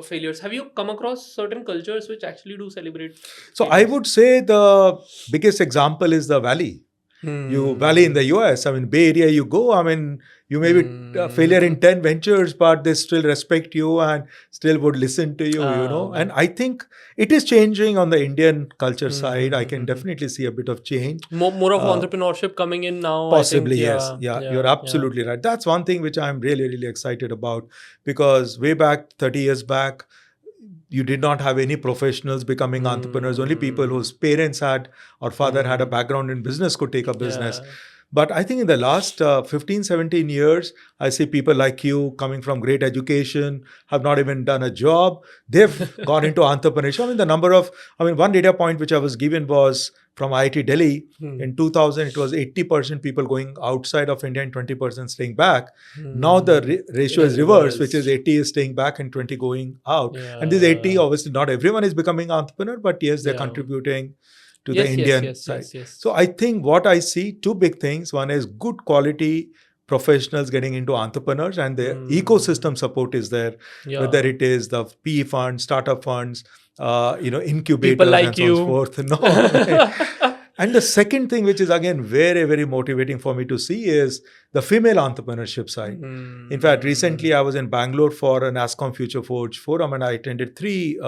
failures. Have you come across certain cultures which actually do celebrate? So I would say the biggest example is the Valley. You Valley in the US, I mean, Bay Area, you go, I mean, you may be a failure in 10 ventures, but they still respect you and still would listen to you, And I think it is changing on the Indian culture side. I can definitely see a bit of change. More of entrepreneurship coming in now. Possibly, I think, yes. Yeah, you're absolutely right. That's one thing which I'm really, really excited about, because way back, 30 years back, you did not have any professionals becoming entrepreneurs. Only people whose parents had or father had a background in business could take a business. But I think in the last 15, 17 years, I see people like you coming from great education, have not even done a job. They've gone into entrepreneurship. I mean, one data point which I was given was from IIT Delhi. In 2000, it was 80% people going outside of India and 20% staying back. Now the ratio It is has reversed, which is reversed. 80 is staying back and 20 going out. And this 80, Yeah. obviously, not everyone is becoming entrepreneur, but yes, they're Yeah. contributing to the Yes, yes, Indian yes, side. yes, yes. So I think what I see, two big things. One is good quality professionals getting into entrepreneurs, and the ecosystem support is there, whether Yeah. it is the PE funds, startup funds, People incubators and like so on and so you. forth. No. And the second thing, which is again very, very motivating for me to see, is the female entrepreneurship side. In fact, recently I was in Bangalore for an ASCOM Future Forge forum, and I attended three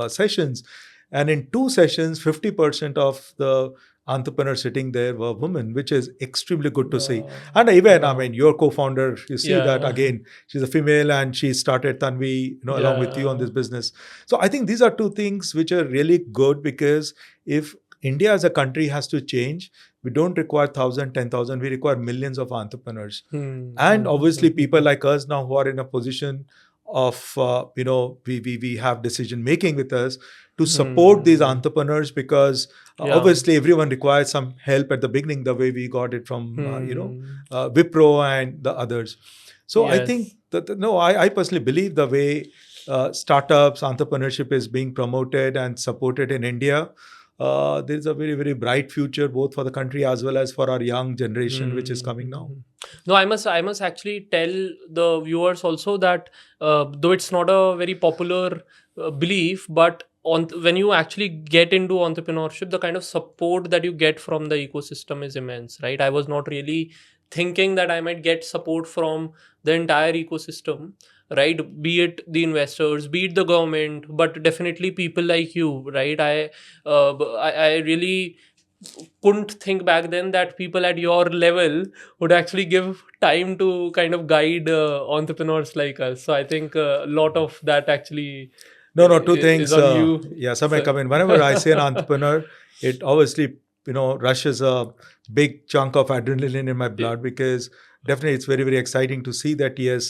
sessions. And in two sessions, 50% of the entrepreneurs sitting there were women, which is extremely good to see. Wow. And even, I Wow. mean, your co-founder, you see that Yeah. again, she's a female and she started Tanvi, along with you on Yeah. this business. So I think these are two things which are really good, because if India as a country has to change, we don't require 1,000, 10,000, we require millions of entrepreneurs. And obviously people like us now who are in a position of, we have decision making with us to support these entrepreneurs, because Yeah. obviously everyone requires some help at the beginning, the way we got it from, Wipro and the others. So I think Yes. no, I personally believe the way startups, entrepreneurship is being promoted and supported in India, there's a very, very bright future both for the country as well as for our young generation, which is coming now. No, I must actually tell the viewers also that though it's not a very popular belief, but when you actually get into entrepreneurship, the kind of support that you get from the ecosystem is immense, right? I was not really thinking that I might get support from the entire ecosystem, right? Be it the investors, be it the government, but definitely people like you, right? I really couldn't think back then that people at your level would actually give time to kind of guide entrepreneurs like us. So I think a lot of that actually No, two is things. on you. Yeah, Samyak, So, I mean, whenever I say an entrepreneur, it obviously, rushes a big chunk of adrenaline in my blood, because definitely it's very, very exciting to see that, yes,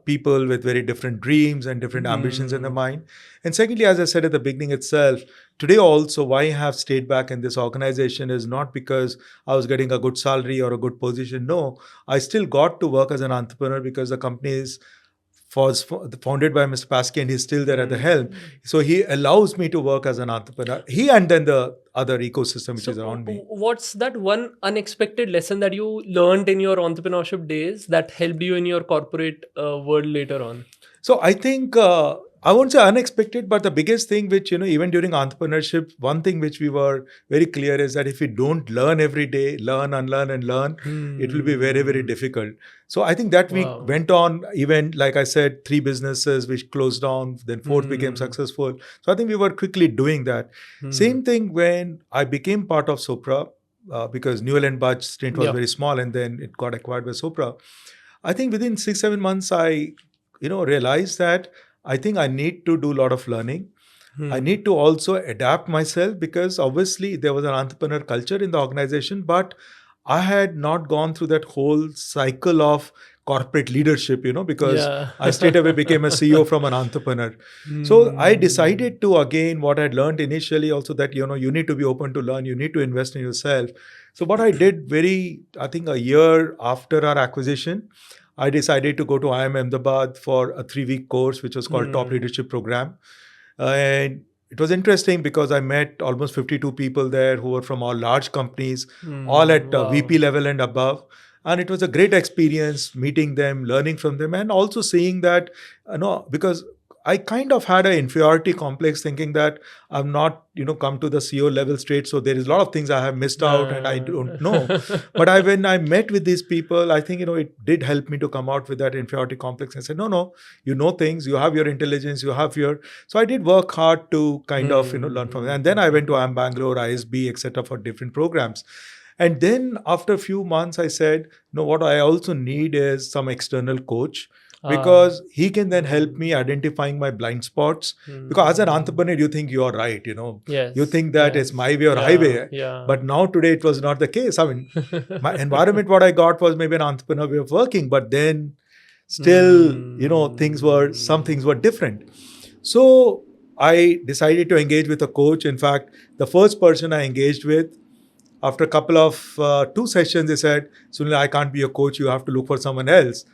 people with very different dreams and different ambitions in their mind. And secondly, as I said at the beginning itself, today also, why I have stayed back in this organization is not because I was getting a good salary or a good position. No, I still got to work as an entrepreneur because the company was founded by Mr. Paskey, and he's still there at the helm. So he allows me to work as an entrepreneur. He and then the other ecosystem which is around me. what's that one unexpected lesson that you learned in your entrepreneurship days that helped you in your corporate world later on? So I think I won't say unexpected, but the biggest thing which, even during entrepreneurship, one thing which we were very clear is that if we don't learn every day, learn, unlearn, and learn, it will be very, very difficult. So I think that we Wow. went on, even like I said, 3 businesses which closed down, then 4th became successful. So I think we were quickly doing that. Same thing when I became part of Sopra, because Newell and Budge stint was Yeah. very small, and then it got acquired by Sopra. I think within 6, 7 months, I realized that I think I need to do a lot of learning. I need to also adapt myself, because obviously there was an entrepreneur culture in the organization, but I had not gone through that whole cycle of corporate leadership, because Yeah. I straight away became a CEO from an entrepreneur. So I decided to, again, what I had learned initially also, that, you need to be open to learn, you need to invest in yourself. So what I did I think a year after our acquisition, I decided to go to IIM Ahmedabad for a 3-week course, which was called Top Leadership Program. And it was interesting because I met almost 52 people there who were from all large companies, all at Wow. VP level and above. And it was a great experience meeting them, learning from them, and also seeing that, because I kind of had an inferiority complex, thinking that I've not, come to the CEO level straight. So there is a lot of things I have missed out and I don't know. But when I met with these people, I think, it did help me to come out with that inferiority complex and say, no, you know things, you have your intelligence, you have your. So I did work hard to kind of, learn from it. And then I went to IIM Bangalore, ISB, etc. for different programs. And then after a few months, I said, what I also need is some external coach. because he can then help me identifying my blind spots. Because as an entrepreneur, you think you are right, Yes. you think that it's my way or Yeah, highway. Yeah. But now today it was not the case. I mean, my environment, what I got was maybe an entrepreneur way of working, but then still, some things were different. So I decided to engage with a coach. In fact, the first person I engaged with, after a couple of 2 sessions, they said, Sunil, I can't be your coach. You have to look for someone else.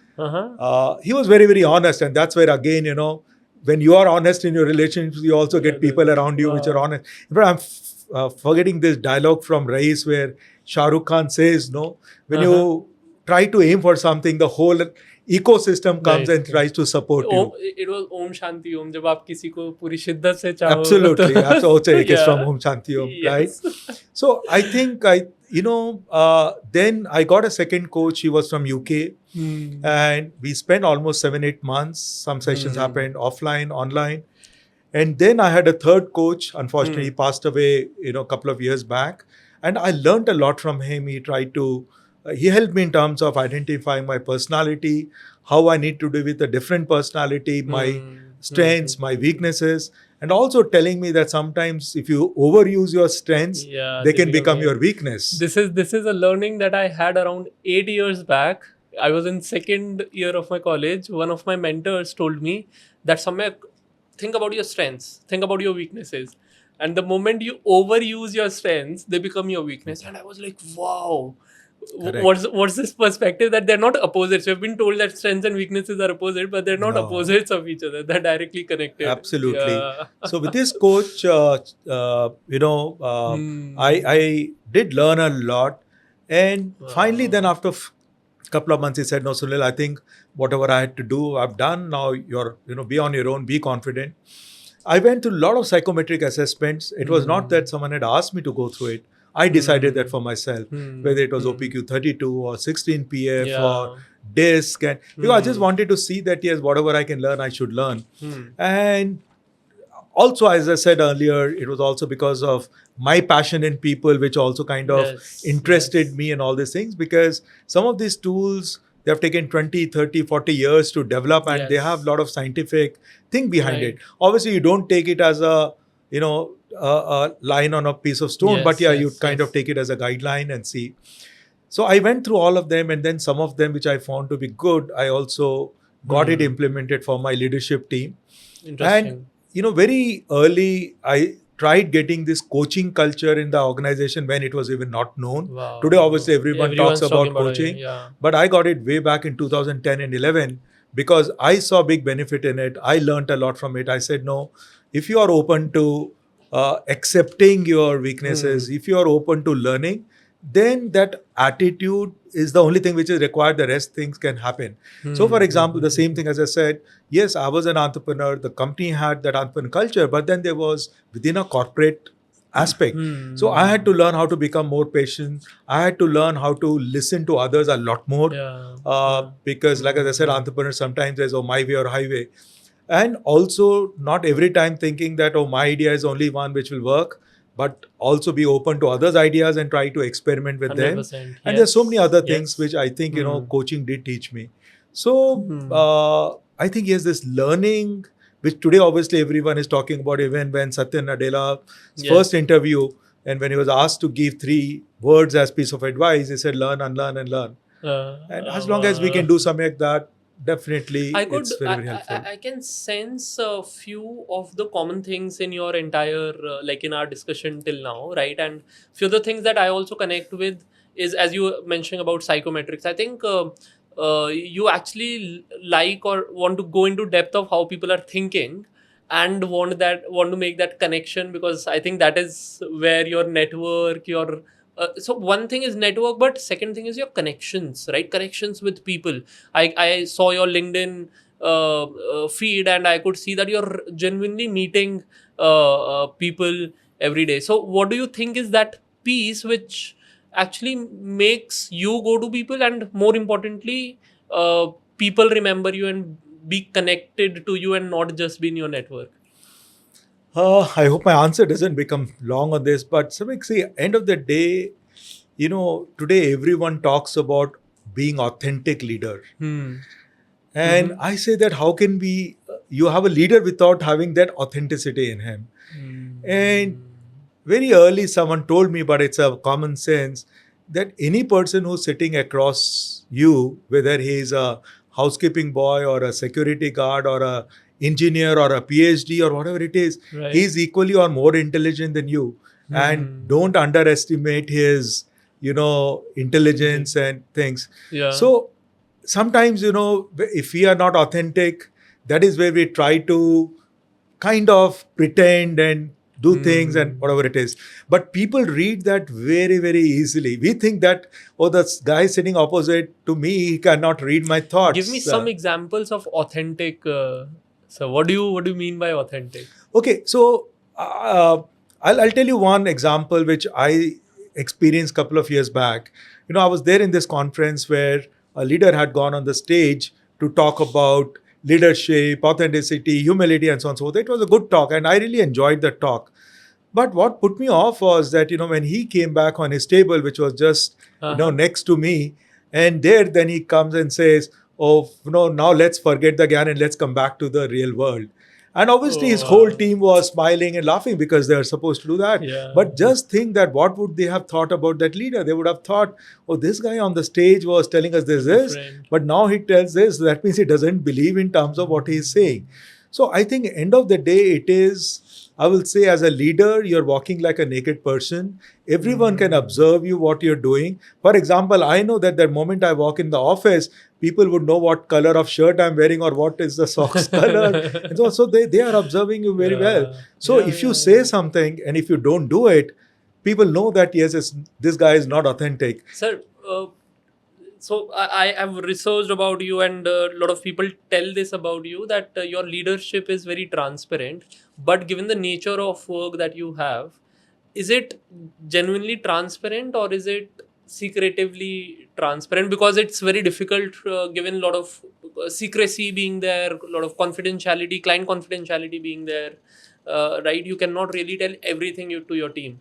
He was very, very honest. And that's where, again, when you are honest in your relationships, you also get people around you which are honest. In fact, I'm forgetting this dialogue from Rais where Shah Rukh Khan says, when you try to aim for something, the whole ecosystem comes and tries to support you. It was Om Shanti Om. जब आप किसी को पूरी शिद्दत से चाहो. Absolutely. Absolutely. It's from Yeah. Om Shanti Om, Yes. right? So I think then I got a second coach. He was from UK. And we spent almost 7-8 months. Some sessions happened offline, online. And then I had a third coach. Unfortunately, he passed away, a couple of years back. And I learned a lot from him. He helped me in terms of identifying my personality, how I need to deal with a different personality, my strengths, my weaknesses, and also telling me that sometimes if you overuse your strengths, they can become your weakness. This is a learning that I had around 8 years back. I was in second year of my college. One of my mentors told me that Samyak, think about your strengths, think about your weaknesses. And the moment you overuse your strengths, they become your weakness. And I was like, wow. Correct. What's this perspective that they're not opposites? We've been told that strengths and weaknesses are opposite, but they're not opposites of each other. They're directly connected. Absolutely. Yeah. So with this coach, I did learn a lot. And finally, then after a couple of months, he said, no, Sunil, I think whatever I had to do, I've done. Now you're, be on your own, be confident. I went through a lot of psychometric assessments. It was not that someone had asked me to go through it. I decided that for myself, whether it was OPQ 32 or 16 PF or DISC. And because I just wanted to see that, yes, whatever I can learn, I should learn. And also, as I said earlier, it was also because of my passion in people, which also kind of interested me in all these things, because some of these tools, they have taken 20, 30, 40 years to develop, and they have a lot of scientific thing behind it. Obviously, you don't take it as a line on a piece of stone, but you kind of take it as a guideline and see. So I went through all of them, and then some of them which I found to be good, I also got it implemented for my leadership team. Interesting. And very early, I tried getting this coaching culture in the organization when it was even not known. Wow. Today, obviously, everyone talks about coaching, it. but I got it way back in 2010 and 11 because I saw big benefit in it. I learned a lot from it. I said, no, if you are open to accepting your weaknesses, if you are open to learning, then that attitude is the only thing which is required. The rest things can happen. So, for example, the same thing as I said, yes, I was an entrepreneur. The company had that entrepreneur culture, but then there was within a corporate aspect. So I had to learn how to become more patient. I had to learn how to listen to others a lot more. Because like as I said, entrepreneurs sometimes there's my way or highway. And also not every time thinking that, my idea is only one which will work, but also be open to others' ideas and try to experiment with them. And there's so many other things which I think, coaching did teach me. So I think, yes, this learning, which today obviously everyone is talking about, even when Satya Nadella's first interview, and when he was asked to give 3 words as piece of advice, he said, learn, unlearn, and learn. And as long as we can do something like that, definitely it's very, very helpful. I can sense a few of the common things in your entire, like in our discussion till now, right? And few of the things that I also connect with is, as you mentioned about psychometrics, I think you actually like or want to go into depth of how people are thinking and want to make that connection, because I think that is where your network, so one thing is network, but second thing is your connections, right? Connections with people. I saw your LinkedIn feed, and I could see that you're genuinely meeting people every day. So what do you think is that piece which actually makes you go to people, and more importantly, people remember you and be connected to you and not just be in your network? I hope my answer doesn't become long on this, but Samik, see, end of the day, today everyone talks about being authentic leader. And I say that how can you have a leader without having that authenticity in him? And very early someone told me, but it's a common sense, that any person who's sitting across you, whether he is a housekeeping boy or a security guard or a engineer or a PhD or whatever it is, Right. he's equally or more intelligent than you. And don't underestimate his, intelligence and things. Yeah. So sometimes, if we are not authentic, that is where we try to kind of pretend and do things and whatever it is. But people read that very, very easily. We think that, oh, the guy sitting opposite to me, he cannot read my thoughts. Give me some examples of authentic. So what do you mean by authentic? Okay, so I'll tell you one example which I experienced a couple of years back. I was there in this conference where a leader had gone on the stage to talk about leadership, authenticity, humility, and so on and so forth. It was a good talk, and I really enjoyed the talk. But what put me off was that, when he came back on his table, which was just, next to me, and then he comes and says, oh, now let's forget the Gyan and let's come back to the real world. And obviously his whole team was smiling and laughing because they are supposed to do that. Yeah. But just think that what would they have thought about that leader? They would have thought, oh, this guy on the stage was telling us this, but now he tells this. That means he doesn't believe in terms of what he is saying. So I think end of the day, it is, I will say, as a leader, you're walking like a naked person. Everyone can observe you, what you're doing. For example, I know that the moment I walk in the office, people would know what color of shirt I'm wearing or what is the socks color. And so they are observing you very well. So if you say something and if you don't do it, people know that, yes, this guy is not authentic. Sir, so I have researched about you, and a lot of people tell this about you, that your leadership is very transparent. But given the nature of work that you have, is it genuinely transparent or is it secretively transparent? Because it's very difficult, given a lot of secrecy being there, a lot of confidentiality, client confidentiality being there, right? You cannot really tell everything to your team.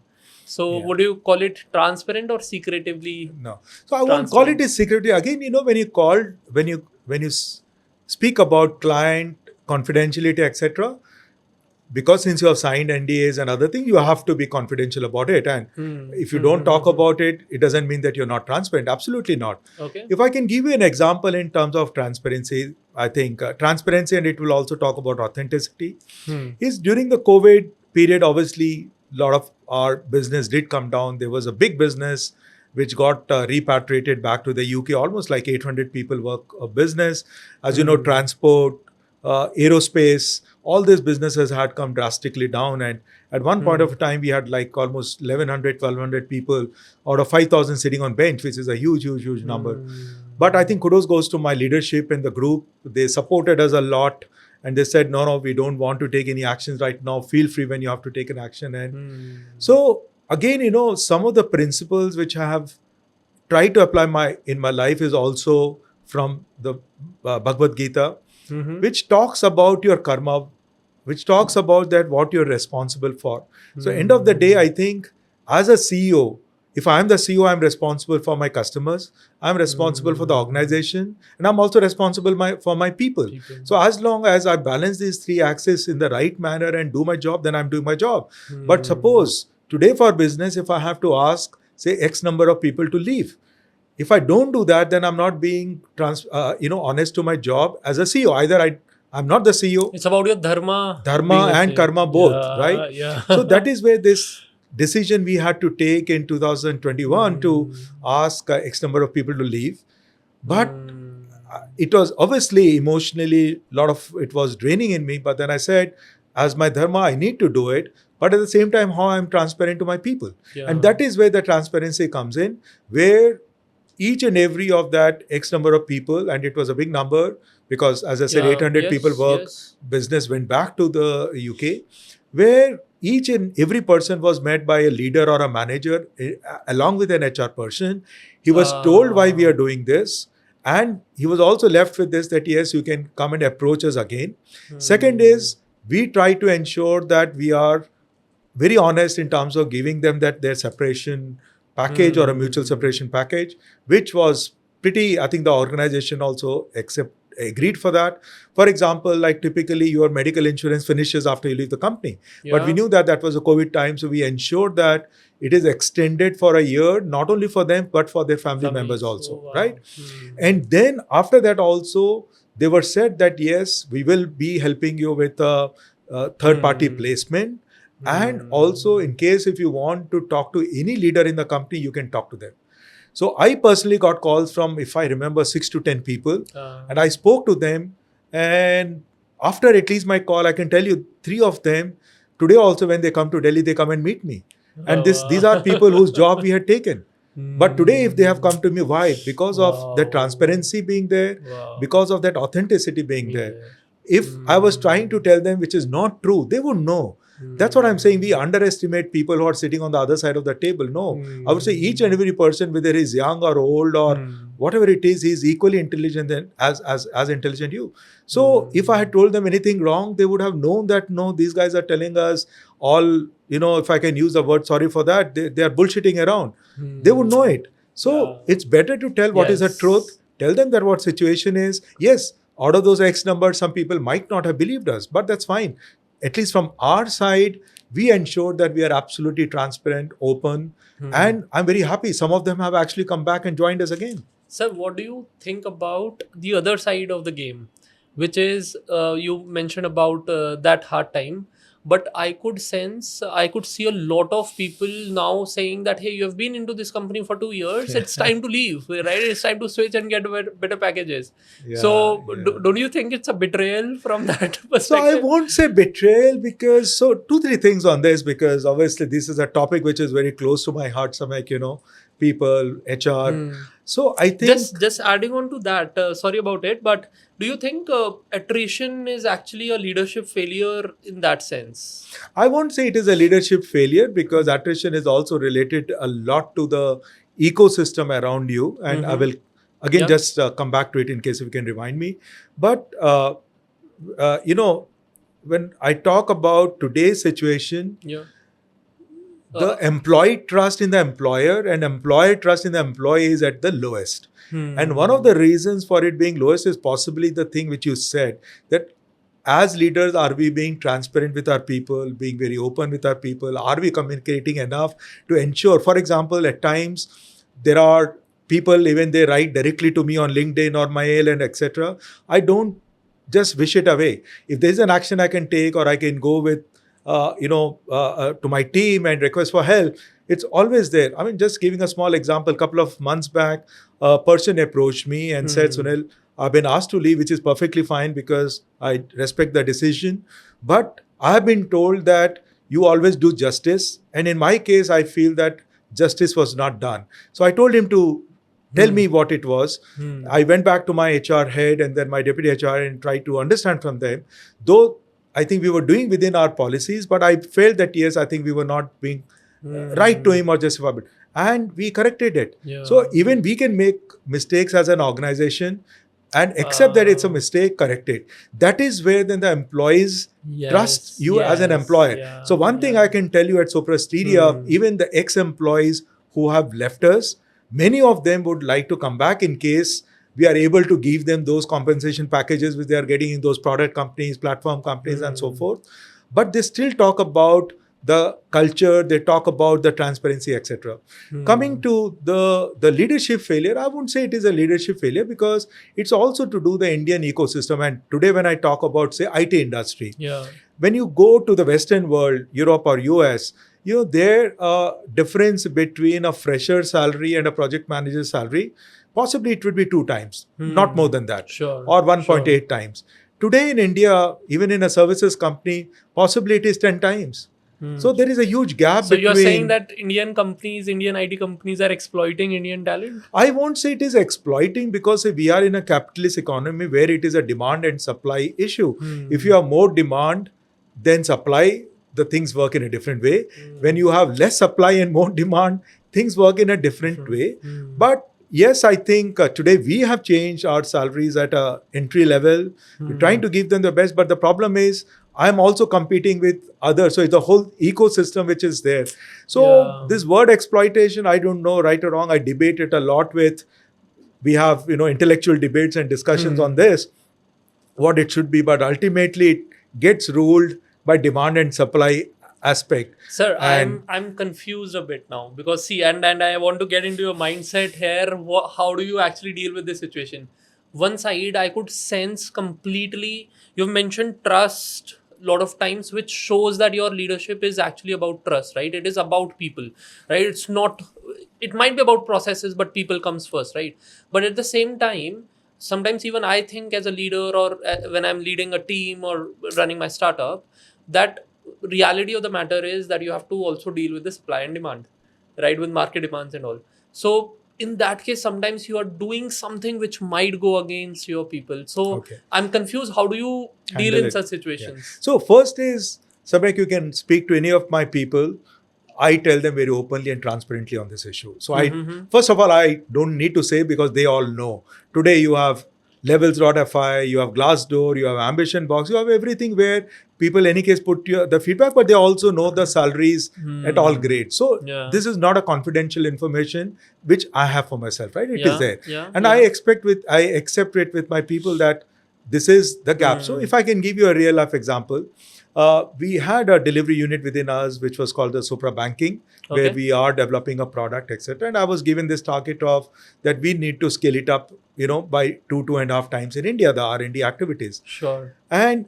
So would you call it transparent or secretively? No. So I won't call it a secretly. Again, when you speak about client confidentiality, etc., because since you have signed NDAs and other things, you have to be confidential about it. And if you don't talk about it, it doesn't mean that you're not transparent. Absolutely not. Okay. If I can give you an example in terms of transparency, I think transparency, and it will also talk about authenticity, is during the COVID period, obviously, a lot of our business did come down. There was a big business which got repatriated back to the UK. Almost like 800 people work a business. As you know, transport, aerospace, all these businesses had come drastically down. And at one point of time, we had like almost 1,100, 1,200 people out of 5,000 sitting on bench, which is a huge number. But I think kudos goes to my leadership in the group. They supported us a lot. And they said, no, we don't want to take any actions right now. Feel free when you have to take an action. And so again, some of the principles which I have tried to apply in my life is also from the Bhagavad Gita, which talks about your karma, which talks about that what you're responsible for. So end of the day, I think as a CEO, if I'm the CEO, I'm responsible for my customers, I'm responsible for the organization, and I'm also responsible for my people. So as long as I balance these three axes in the right manner and do my job, then I'm doing my job. But suppose today for business, if I have to ask, say, X number of people to leave, if I don't do that, then I'm not being honest to my job as a CEO. Either I'm not the CEO. It's about your dharma and karma both, right? Yeah. So that is where this decision we had to take in 2021 to ask X number of people to leave. But it was obviously emotionally, a lot of it was draining in me. But then I said, as my dharma, I need to do it. But at the same time, how I'm transparent to my people. And that is where the transparency comes in, where each and every of that X number of people, and it was a big number because, as I said, 800 people work, business went back to the UK, where each and every person was met by a leader or a manager along with an HR person. He was told why we are doing this. And he was also left with this, that yes, you can come and approach us again. Second is, we try to ensure that we are very honest in terms of giving them their separation package or a mutual separation package, which was pretty, I think the organization also agreed for that. For example, like typically your medical insurance finishes after you leave the company. But we knew that that was a COVID time. So we ensured that it is extended for a year, not only for them, but for their family members also, right? And then after that also, they were said that, yes, we will be helping you with a third-party placement. And also, in case if you want to talk to any leader in the company, you can talk to them. So I personally got calls from, if I remember, 6 to 10 people. And I spoke to them. And after at least my call, I can tell you 3 of them, today also when they come to Delhi, they come and meet me. And these are people whose job we had taken. But today, if they have come to me, why? Because of the transparency being there, because of that authenticity being there. If I was trying to tell them which is not true, they would know. That's what I'm saying. We underestimate people who are sitting on the other side of the table. No, I would say each and every person, whether he's young or old or whatever it is, he's equally intelligent than as intelligent you. So if I had told them anything wrong, they would have known that, no, these guys are telling us all, if I can use the word, sorry for that, they are bullshitting around. They would know it. So it's better to tell what is the truth. Tell them that what situation is. Yes, out of those X numbers, some people might not have believed us, but that's fine. At least from our side, we ensure that we are absolutely transparent, open, and I'm very happy. Some of them have actually come back and joined us again. Sir, what do you think about the other side of the game, which is you mentioned about that hard time, but I could see a lot of people now saying that, hey, you have been into this company for 2 years, it's time to leave, right? It's time to switch and get better packages. Don't you think it's a betrayal from that perspective? So I won't say betrayal because, 2-3 things on this, because obviously this is a topic which is very close to my heart, Samyak, people, HR. So I think... Just adding on to that, sorry about it, but do you think attrition is actually a leadership failure in that sense? I won't say it is a leadership failure because attrition is also related a lot to the ecosystem around you. And I will again just come back to it in case if you can remind me. But, when I talk about today's situation, the employee trust in the employer and employer trust in the employee is at the lowest. And one of the reasons for it being lowest is possibly the thing which you said, that as leaders, are we being transparent with our people, being very open with our people? Are we communicating enough to ensure, for example, at times there are people, even they write directly to me on LinkedIn or mail and etc. I don't just wish it away. If there's an action I can take or I can go with to my team and request for help, it's always there. I mean, just giving a small example, a couple of months back, a person approached me and said, Sunil, I've been asked to leave, which is perfectly fine because I respect the decision. But I have been told that you always do justice. And in my case, I feel that justice was not done. So I told him to tell me what it was. I went back to my HR head and then my deputy HR and tried to understand from them. Though I think we were doing within our policies, but I felt that, yes, I think we were not being right to him or justifiable. And we corrected it. So even we can make mistakes as an organization and accept that it's a mistake, correct it. That is where then the employees trust you as an employer. So one thing I can tell you at Sopra Steria, even the ex-employees who have left us, many of them would like to come back in case we are able to give them those compensation packages which they are getting in those product companies, platform companies and so forth. But they still talk about the culture, they talk about the transparency, etc. Coming to the leadership failure, I wouldn't say it is a leadership failure because it's also to do the Indian ecosystem. And today when I talk about, say, IT industry, when you go to the Western world, Europe or US, there difference between a fresher salary and a project manager salary, possibly it would be 2 times, not more than that, or 1.8 times. Today in India, even in a services company, possibly it is 10 times. So there is a huge gap between... So you're saying that Indian IT companies are exploiting Indian talent? I won't say it is exploiting because we are in a capitalist economy where it is a demand and supply issue. If you have more demand than supply, the things work in a different way. When you have less supply and more demand, things work in a different way. But yes, I think today we have changed our salaries at a entry level. We're trying to give them the best, but the problem is I'm also competing with others. So it's a whole ecosystem which is there. So this word exploitation, I don't know, right or wrong. I debate it a lot with, we have, intellectual debates and discussions on this. what it should be, but ultimately it gets ruled by demand and supply aspect. Sir, And I'm confused a bit now because see, and I want to get into your mindset here. How do you actually deal with this situation? One side, I could sense completely. You've mentioned trust a lot of times, which shows that your leadership is actually about trust, right? It is about people, right? It's not. It might be about processes, but people comes first, right? But at the same time, sometimes even I think as a leader or when I'm leading a team or running my startup, that reality of the matter is that you have to also deal with the supply and demand, right, with market demands and all. So in that case sometimes you are doing something which might go against your people. So okay, I'm confused, how do you deal handle in it. such Yeah. situations? So first is, Samyak, you can speak to any of my people. I tell them very openly and transparently on this issue. So Mm-hmm. first of all, I don't need to say because they all know. Today you have levels.fi, you have Glassdoor, you have Ambition Box, you have everything where people, in any case, put the feedback, but they also know the salaries at all grades. So Yeah. this is not a confidential information which I have for myself, right? It is Yeah. there, Yeah. and Yeah. I accept it with my people that this is the gap. So if I can give you a real life example, we had a delivery unit within us which was called the Sopra Banking, where Okay. we are developing a product, etc. And I was given this target of that we need to scale it up, by 2.5 times in India, the R&D activities. Sure. And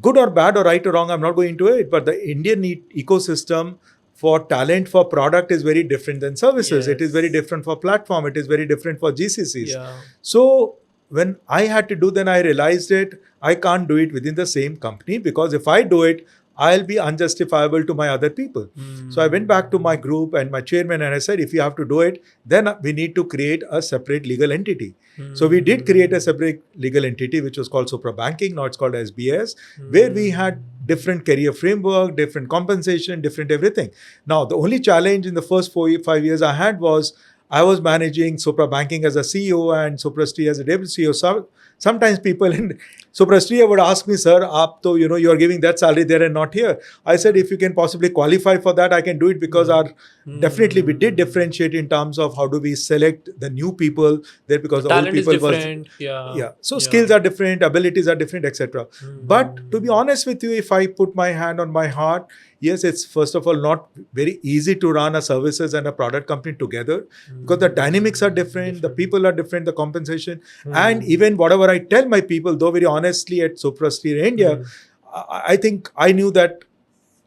good or bad or right or wrong, I'm not going into it, but the Indian ecosystem for talent for product is very different than services. It is very Yes. different for platform. It is very different for GCCs. Yeah. So when I had to do, then I realized it. I can't do it within the same company because if I do it, I'll be unjustifiable to my other people. So I went back to my group and my chairman and I said, if you have to do it, then we need to create a separate legal entity. So we did create a separate legal entity, which was called Sopra Banking. Now it's called SBS, where we had different career framework, different compensation, different everything. Now, the only challenge in the first 5 years I had was I was managing Sopra Banking as a CEO and Sopra Steria as a deputy CEO. So sometimes people in Sopra Steria would ask me, sir, aap to, you are giving that salary there and not here. I said, if you can possibly qualify for that, I can do it because definitely we did differentiate in terms of how do we select the new people there because the old Talent is people was different. Yeah. yeah, so Yeah. skills are different, abilities are different, etc. But to be honest with you, if I put my hand on my heart, yes, it's first of all not very easy to run a services and a product company together because the dynamics are different, the people are different, the compensation, and even whatever I tell my people, though very honestly at Sopra Steria India, I think I knew that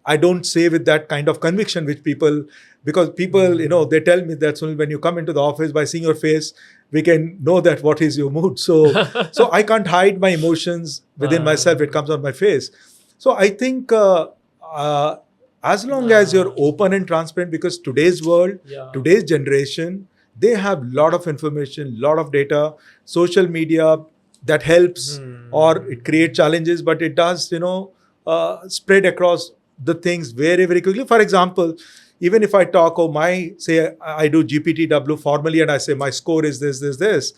I don't say with that kind of conviction which people, because people, they tell me that Sunil, when you come into the office, by seeing your face, we can know that what is your mood. So I can't hide my emotions within myself. It comes on my face. So I think uh, as long as you're open and transparent, because today's world, Yeah. today's generation, they have lot of information, lot of data, social media that helps or it creates challenges, but it does, spread across the things very, very quickly. For example, even if I talk, say I do GPTW formally and I say my score is this,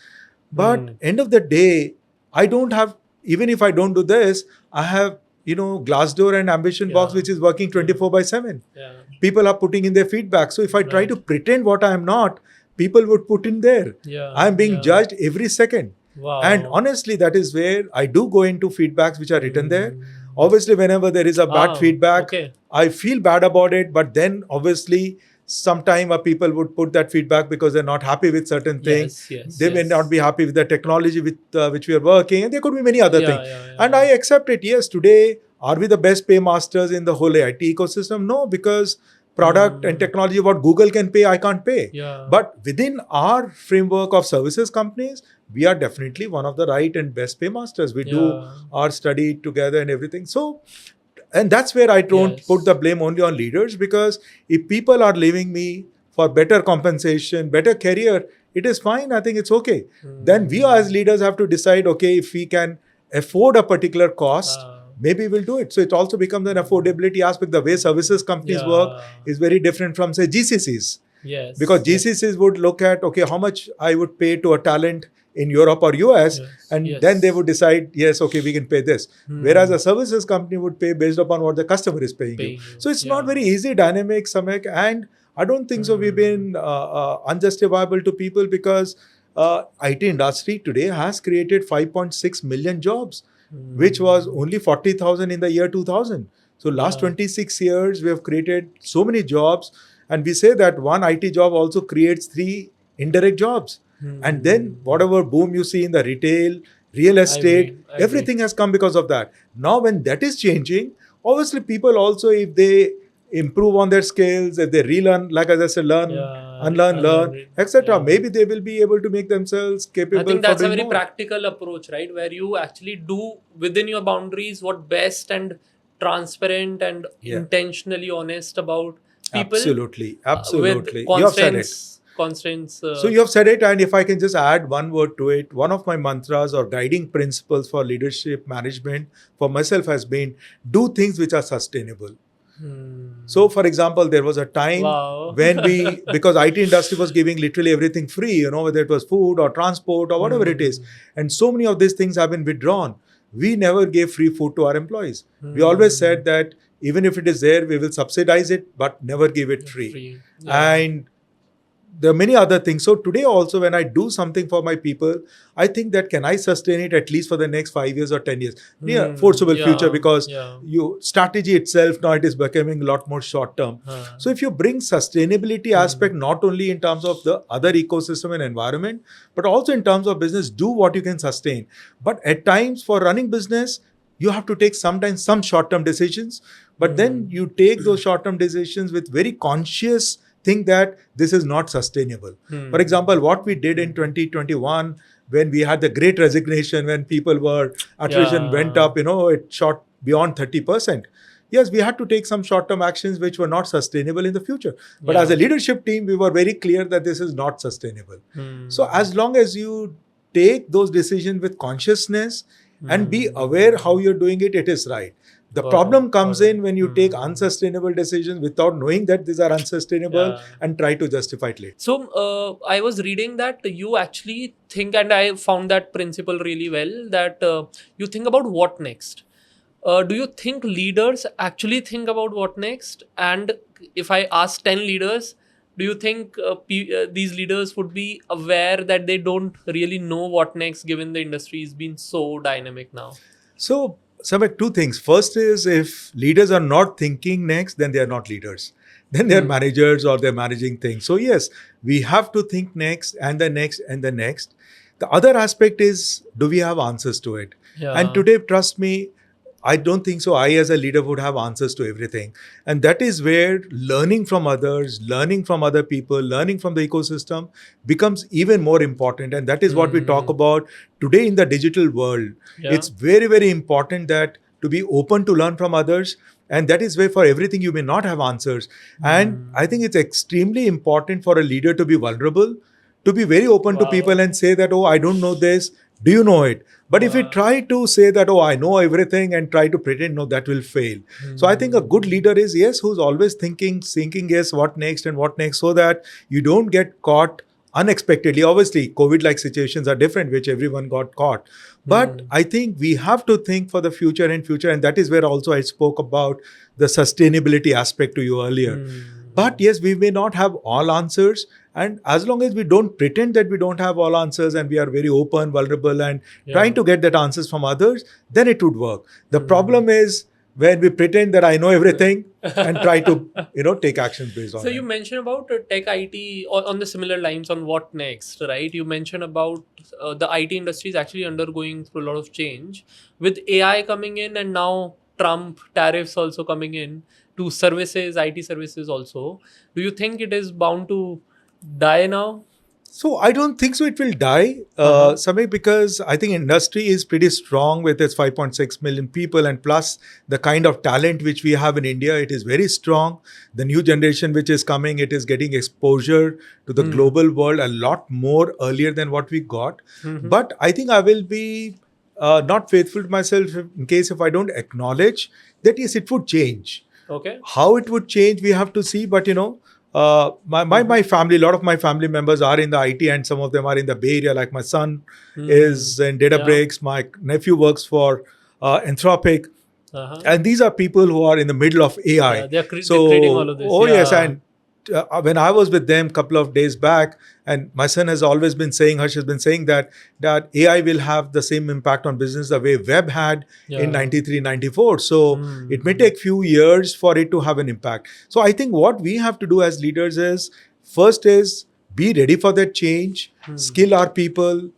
but end of the day, I don't have, even if I don't do this, I have, Glassdoor and Ambition Box, Yeah. which is working 24/7. Yeah. People are putting in their feedback. So if I try Right. to pretend what I am not, people would put in there. Yeah. I'm being Yeah. judged every second. Wow. And honestly, that is where I do go into feedbacks which are written there. Obviously, whenever there is a bad feedback, Okay. I feel bad about it. But then, obviously, sometime people would put that feedback because they're not happy with certain things. Yes. They may not be happy with the technology with which we are working, and there could be many other things. Yeah. And I accept it. Yes, today, are we the best paymasters in the whole IT ecosystem? No, because product and technology, what Google can pay, I can't pay. Yeah. But within our framework of services companies, we are definitely one of the right and best paymasters. We do Yeah. our study together and everything. So, and that's where I don't Yes. put the blame only on leaders, because if people are leaving me for better compensation, better career, it is fine. I think it's okay. Then we as leaders have to decide, okay, if we can afford a particular cost, maybe we'll do it. So it also becomes an affordability aspect. The way services companies work is very different from, say, GCCs. Yes. Because GCCs would look at, okay, how much I would pay to a talent in Europe or US, and then they would decide, yes, okay, we can pay this. Whereas a services company would pay based upon what the customer is paying you. So it's not very easy dynamic, Samyak, and I don't think so we've been unjustifiable to people, because IT industry today has created 5.6 million jobs. which was only 40,000 in the year 2000. So last 26 years, we have created so many jobs. And we say that one IT job also creates 3 indirect jobs. And then whatever boom you see in the retail, real estate, I agree. everything has come because of that. Now, when that is changing, obviously people also, if they improve on their skills, if they relearn, like as I said, learn, unlearn, learn, etc., maybe they will be able to make themselves capable. I think that's for a doing very more. practical approach, right? Where you actually do within your boundaries what best and transparent and intentionally honest about people. Absolutely, With absolutely. You have said it. constraints. So you have said it, and if I can just add one word to it, one of my mantras or guiding principles for leadership management for myself has been do things which are sustainable. So, for example, there was a time when because IT industry was giving literally everything free, whether it was food or transport or whatever it is. And so many of these things have been withdrawn. We never gave free food to our employees. We always said that even if it is there, we will subsidize it, but never give it free. And there are many other things. So today also, when I do something for my people, I think that can I sustain it at least for the next 5 years or 10 years? Foreseeable future, because your strategy itself now it is becoming a lot more short term. So if you bring sustainability aspect, not only in terms of the other ecosystem and environment, but also in terms of business, do what you can sustain. But at times for running business, you have to take sometimes some short-term decisions, but then you take those short-term decisions with very conscious think that this is not sustainable. For example, what we did in 2021, when we had the great resignation, when people were, attrition went up, it shot beyond 30%. Yes, we had to take some short-term actions which were not sustainable in the future. But as a leadership team, we were very clear that this is not sustainable. So as long as you take those decisions with consciousness and be aware how you're doing it, it is right. The problem comes in when you take unsustainable decisions without knowing that these are unsustainable and try to justify it later. So I was reading that you actually think, and I found that principle really well, that you think about what next. Do you think leaders actually think about what next? And if I ask 10 leaders, do you think these leaders would be aware that they don't really know what next, given the industry has been so dynamic now? So, Samyak, 2 things. First is, if leaders are not thinking next, then they are not leaders. Then they are managers or they're managing things. So yes, we have to think next and the next and the next. The other aspect is, do we have answers to it? And today, trust me, I don't think so. I, as a leader, would have answers to everything. And that is where learning from others, learning from other people, learning from the ecosystem becomes even more important. And that is what we talk about today in the digital world. It's very, very important that to be open to learn from others. And that is where for everything you may not have answers. And I think it's extremely important for a leader to be vulnerable, to be very open to people and say that, oh, I don't know this. Do you know it? But if we try to say that, oh, I know everything and try to pretend, no, that will fail. So I think a good leader is, yes, who's always thinking, yes, what next and what next, so that you don't get caught unexpectedly. Obviously, COVID-like situations are different, which everyone got caught. But I think we have to think for the future. And that is where also I spoke about the sustainability aspect to you earlier. But yes, we may not have all answers. And as long as we don't pretend that we don't have all answers and we are very open, vulnerable, and trying to get that answers from others, then it would work. The problem is when we pretend that I know everything and try to, take actions based on So it. you mentioned about tech IT on the similar lines on what next, right? You mentioned about the IT industry is actually undergoing through a lot of change with AI coming in, and now Trump tariffs also coming in to services, IT services also. Do you think it is bound to die now? So I don't think so it will die, Samay, because I think industry is pretty strong with its 5.6 million people, and plus the kind of talent which we have in India, it is very strong. The new generation which is coming, it is getting exposure to the global world a lot more earlier than what we got. But I think I will be not faithful to myself in case if I don't acknowledge that yes, it would change. Okay. How it would change, we have to see. But my family, a lot of my family members are in the IT, and some of them are in the Bay Area. Like my son is in Databricks. My nephew works for Anthropic. And these are people who are in the middle of AI. They're creating all of this. Yes, and when I was with them a couple of days back, and my son has always been saying, Harsh has been saying that AI will have the same impact on business the way web had in 93, 94. So it may take few years for it to have an impact. So I think what we have to do as leaders is, first is be ready for that change, skill our people,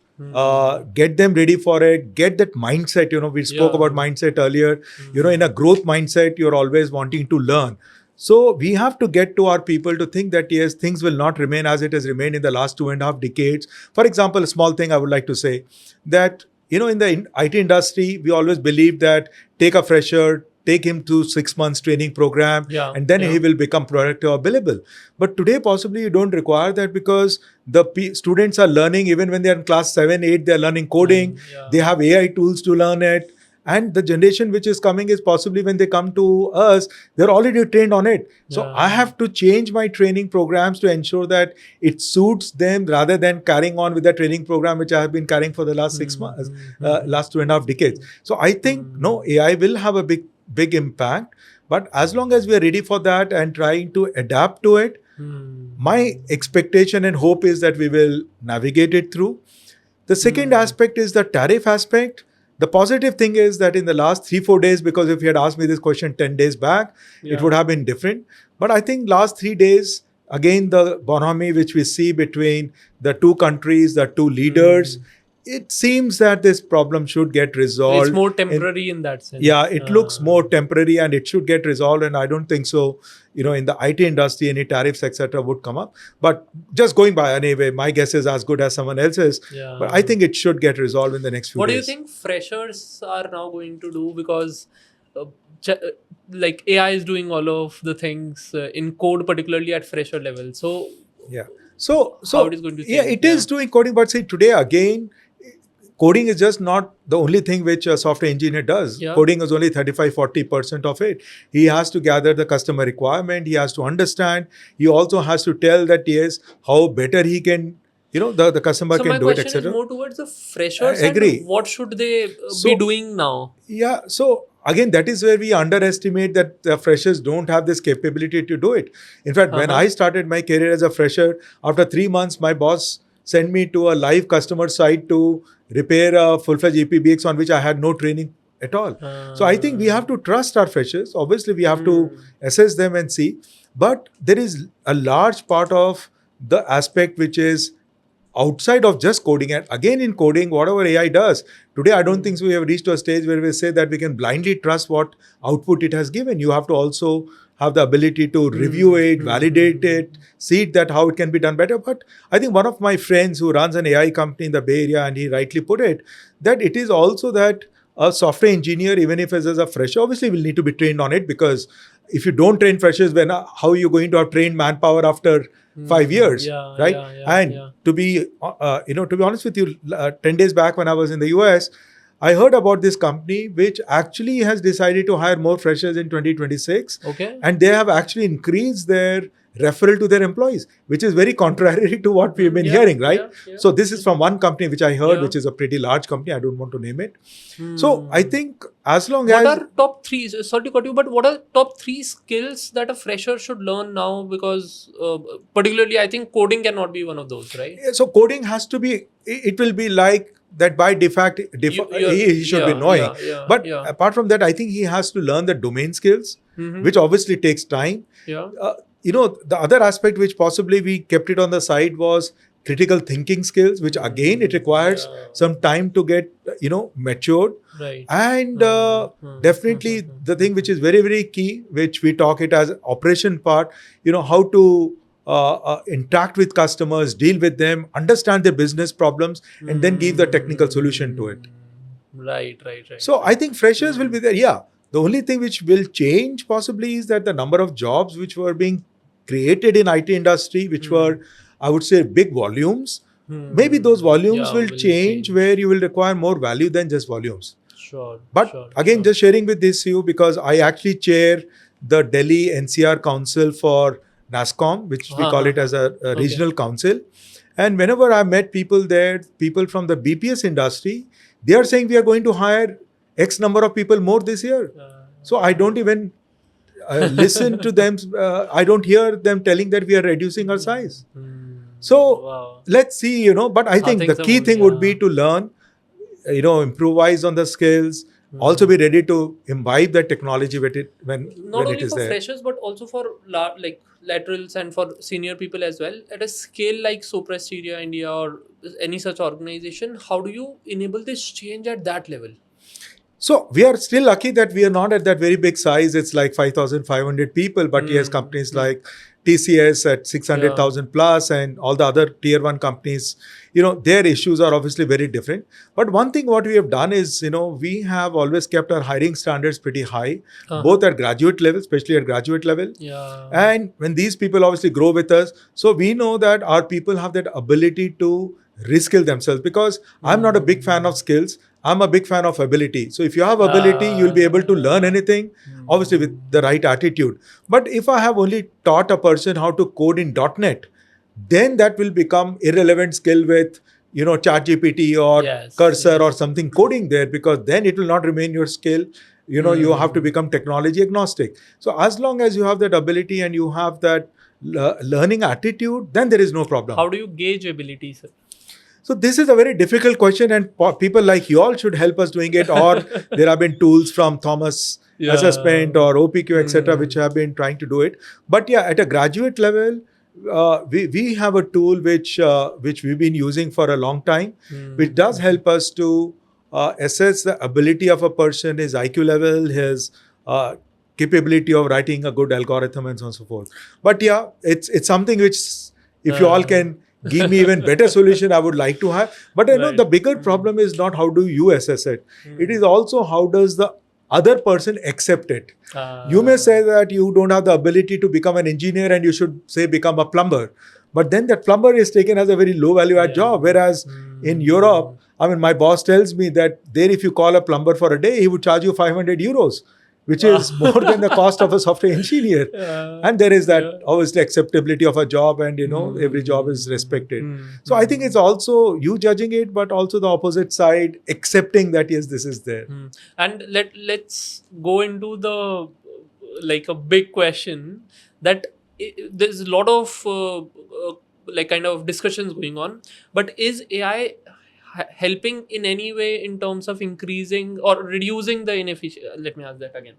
get them ready for it, get that mindset. We spoke about mindset earlier. In a growth mindset, you're always wanting to learn. So we have to get to our people to think that yes, things will not remain as it has remained in the last 2.5 decades. For example, a small thing I would like to say that, in the IT industry, we always believe that take a fresher, take him to 6 months training program, and then he will become productive or billable. But today, possibly you don't require that, because the students are learning, even when they're in class 7, 8, they're learning coding. They have AI tools to learn it. And the generation which is coming is possibly when they come to us, they're already trained on it. So I have to change my training programs to ensure that it suits them, rather than carrying on with the training program which I have been carrying for the last 6 months, last 2.5 decades. So I think, no, AI will have a big impact. But as long as we are ready for that and trying to adapt to it, my expectation and hope is that we will navigate it through. The second aspect is the tariff aspect. The positive thing is that in the last 3-4 days, because if you had asked me this question 10 days back, it would have been different. But I think last 3 days, again, the bonhomie which we see between the two countries, the two leaders, it seems that this problem should get resolved. It's more temporary in that sense. Yeah, it looks more temporary and it should get resolved. And I don't think so, in the IT industry, any tariffs, etc. would come up. But just going by anyway, my guess is as good as someone else's. But I think it should get resolved in the next few days. What do you think freshers are now going to do? Because like AI is doing all of the things in code, particularly at fresher level. So So how it is going to change? Yeah, it is doing coding. But see, today again, coding is just not the only thing which a software engineer does. Coding is only 35-40% of it. He has to gather the customer requirement. He has to understand. He also has to tell that, yes, how better he can, the customer can do it, etc. So my question is more towards the freshers. I agree. And what should they be doing now? Yeah. So again, that is where we underestimate that the freshers don't have this capability to do it. In fact, when I started my career as a fresher, after 3 months, my boss sent me to a live customer site to repair a full-fledged EPBX on which I had no training at all. So I think we have to trust our freshers. Obviously, we have to assess them and see. But there is a large part of the aspect which is outside of just coding. And again, in coding, whatever AI does, today I don't think we have reached a stage where we say that we can blindly trust what output it has given. You have to also have the ability to review it, validate it, see that how it can be done better. But I think one of my friends who runs an AI company in the Bay Area, and he rightly put it, that it is also that a software engineer, even if as a fresher, obviously will need to be trained on it, because if you don't train freshers, then how are you going to have trained manpower after 5 years, right? To be honest with you, 10 days back when I was in the US, I heard about this company which actually has decided to hire more freshers in 2026. And they have actually increased their referral to their employees, which is very contrary to what we've been hearing, right? So this is from one company which I heard, which is a pretty large company. I don't want to name it. So I think as long as... What are top 3, sorry to cut you, but what are top 3 skills that a fresher should learn now? Because particularly, I think coding cannot be one of those, right? So coding has to be, it will be like that by default, he should be knowing. But apart from that, I think he has to learn the domain skills, which obviously takes time. The other aspect which possibly we kept it on the side was critical thinking skills, which again, it requires some time to get, matured. And definitely the thing which is very, very key, which we talk it as operation part, how to interact with customers, deal with them, understand their business problems, and then give the technical solution to it. Right. So I think freshers will be there. Yeah. The only thing which will change possibly is that the number of jobs which were being created in IT industry, which were, I would say, big volumes, maybe those volumes will change where you will require more value than just volumes. But again, just sharing with this you, because I actually chair the Delhi NCR Council for NASSCOM, which we call it as a regional council. And whenever I met people there, people from the BPS industry, they are saying we are going to hire X number of people more this year. So I don't even, listen to them. I don't hear them telling that we are reducing our size. So Wow. let's see, but I How think the things are key moving, thing would be yeah. to learn, improvise on the skills, also be ready to imbibe that technology when Not it only is for there. freshers but also for like laterals and for senior people as well at a scale like Sopra Steria India or any such organization. How do you enable this change at that level? So we are still lucky that we are not at that very big size. It's like 5,500 people, but yes, companies like TCS at Yeah. 600,000 plus and all the other tier one companies, their issues are obviously very different. But one thing what we have done is, we have always kept our hiring standards pretty high, both at graduate level, especially at graduate level. Yeah. And when these people obviously grow with us, so we know that our people have that ability to reskill themselves, because I'm not a big fan of skills. I'm a big fan of ability. So if you have ability, you'll be able to learn anything, obviously with the right attitude. But if I have only taught a person how to code in .NET, then that will become irrelevant skill with, ChatGPT or Yes, Cursor or yes. something coding there, because then it will not remain your skill. You have to become technology agnostic. So as long as you have that ability and you have that learning attitude, then there is no problem. How do you gauge ability, sir? So this is a very difficult question, and people like you all should help us doing it. Or there have been tools from Thomas Yeah. Assessment or OPQ, etc., which have been trying to do it. But yeah, at a graduate level, we have a tool which we've been using for a long time, which does help us to assess the ability of a person, his IQ level, his capability of writing a good algorithm, and so on and so forth. But yeah, it's something which, if you all can give me even better solution, I would like to have. But I know Right. the bigger problem is not how do you assess it. It is also how does the other person accept it. You may say that you don't have the ability to become an engineer and you should say become a plumber. But then that plumber is taken as a very low value add job. Whereas in Europe, I mean, my boss tells me that there, if you call a plumber for a day, he would charge you 500 euros, which is more than the cost of a software engineer. And there is that obviously acceptability of a job, and every job is respected. So I think it's also you judging it, but also the opposite side accepting that yes, this is there. And let's go into the like a big question that there's a lot of like kind of discussions going on, but is AI helping in any way in terms of increasing or reducing the inefficiency? Let me ask that again.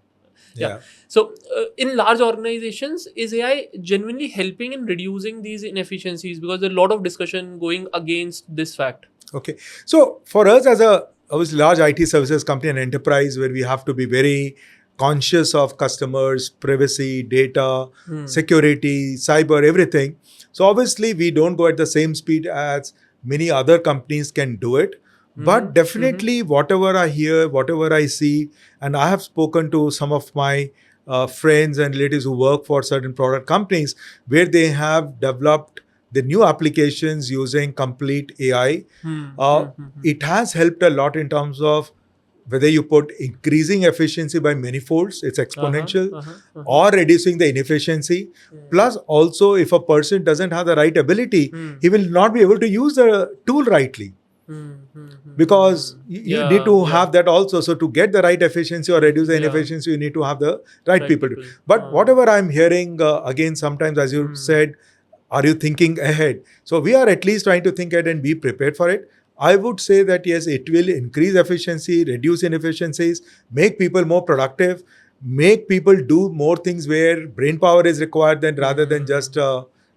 Yeah. So in large organizations, is AI genuinely helping in reducing these inefficiencies? Because there's a lot of discussion going against this fact. Okay. So for us as a obviously large IT services company and enterprise, where we have to be very conscious of customers, privacy, data, security, cyber, everything. So obviously we don't go at the same speed as many other companies can do it. But definitely whatever I hear, whatever I see, and I have spoken to some of my friends and relatives who work for certain product companies where they have developed the new applications using complete AI. It has helped a lot in terms of whether you put increasing efficiency by many folds, it's exponential, or reducing the inefficiency. Plus, also, if a person doesn't have the right ability, he will not be able to use the tool rightly. Because you need to have that also. So to get the right efficiency or reduce the inefficiency, you need to have the right people. But whatever I'm hearing, again, sometimes, as you said, are you thinking ahead? So we are at least trying to think ahead and be prepared for it. I would say that yes, it will increase efficiency, reduce inefficiencies, make people more productive, make people do more things where brain power is required than rather than just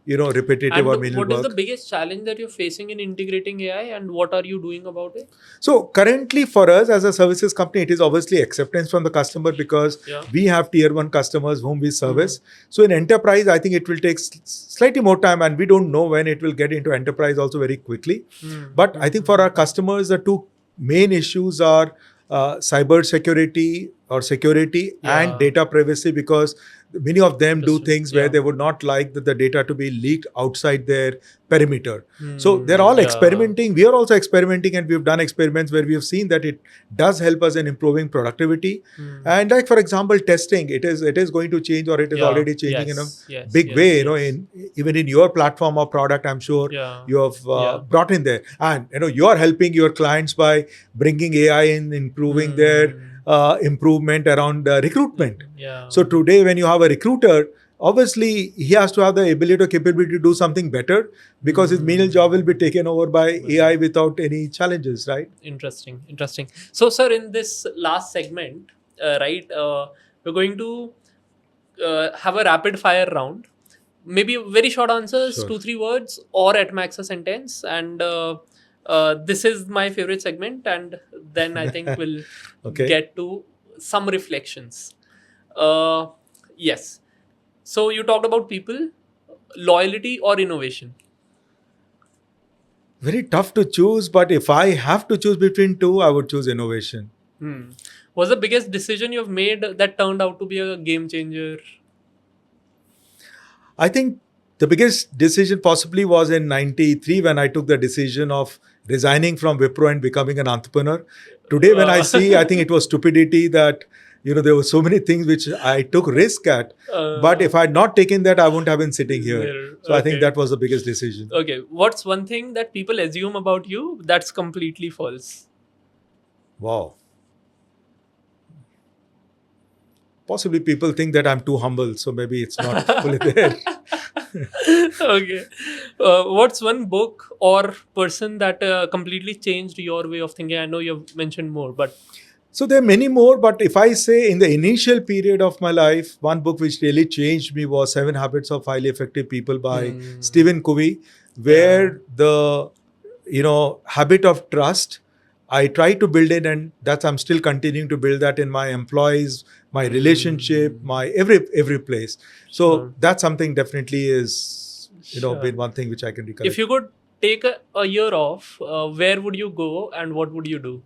repetitive or manual work. What is the biggest challenge that you're facing in integrating AI, and what are you doing about it? So currently for us as a services company, it is obviously acceptance from the customer, because we have tier 1 customers whom we service. So in enterprise, I think it will take slightly more time, and we don't know when it will get into enterprise also very quickly. But I think for our customers, the two main issues are cyber security or security and data privacy, because many of them do things where they would not like that the data to be leaked outside their perimeter. So they're all experimenting. We are also experimenting, and we've done experiments where we have seen that it does help us in improving productivity. And like, for example, testing, it is going to change, or it is already changing in a big way. Even in your platform or product, I'm sure you have brought in there. And you are helping your clients by bringing AI in, improving their improvement around recruitment. Yeah. So today, when you have a recruiter, obviously he has to have the ability or capability to do something better, because his menial job will be taken over by AI without any challenges, right? Interesting. So, sir, in this last segment, right, we're going to have a rapid fire round. Maybe very short answers, Sure. 2-3 words, or at max a sentence. And this is my favorite segment. And then I think we'll Okay. get to some reflections. Uh, yes. So you talked about people, loyalty, or innovation. Very tough to choose, but if I have to choose between two, I would choose innovation. Was the biggest decision you've made that turned out to be a game changer? I think the biggest decision possibly was in 93 when I took the decision of resigning from Wipro and becoming an entrepreneur. Today, when I see, I think it was stupidity that, there were so many things which I took risk at. But if I had not taken that, I wouldn't have been sitting here. So I think that was the biggest decision. Okay. What's one thing that people assume about you that's completely false? Wow. Possibly people think that I'm too humble, so maybe it's not fully there. Okay. What's one book or person that completely changed your way of thinking? I know you've mentioned more, but So there are many more, but if I say in the initial period of my life, one book which really changed me was 7 Habits of Highly Effective People by Stephen Covey, where the habit of trust, I try to build it, and that's I'm still continuing to build that in my employees, my relationship, my every place. So that's something definitely is been one thing which I can recollect. if you could take a year off, where would you go and what would you do?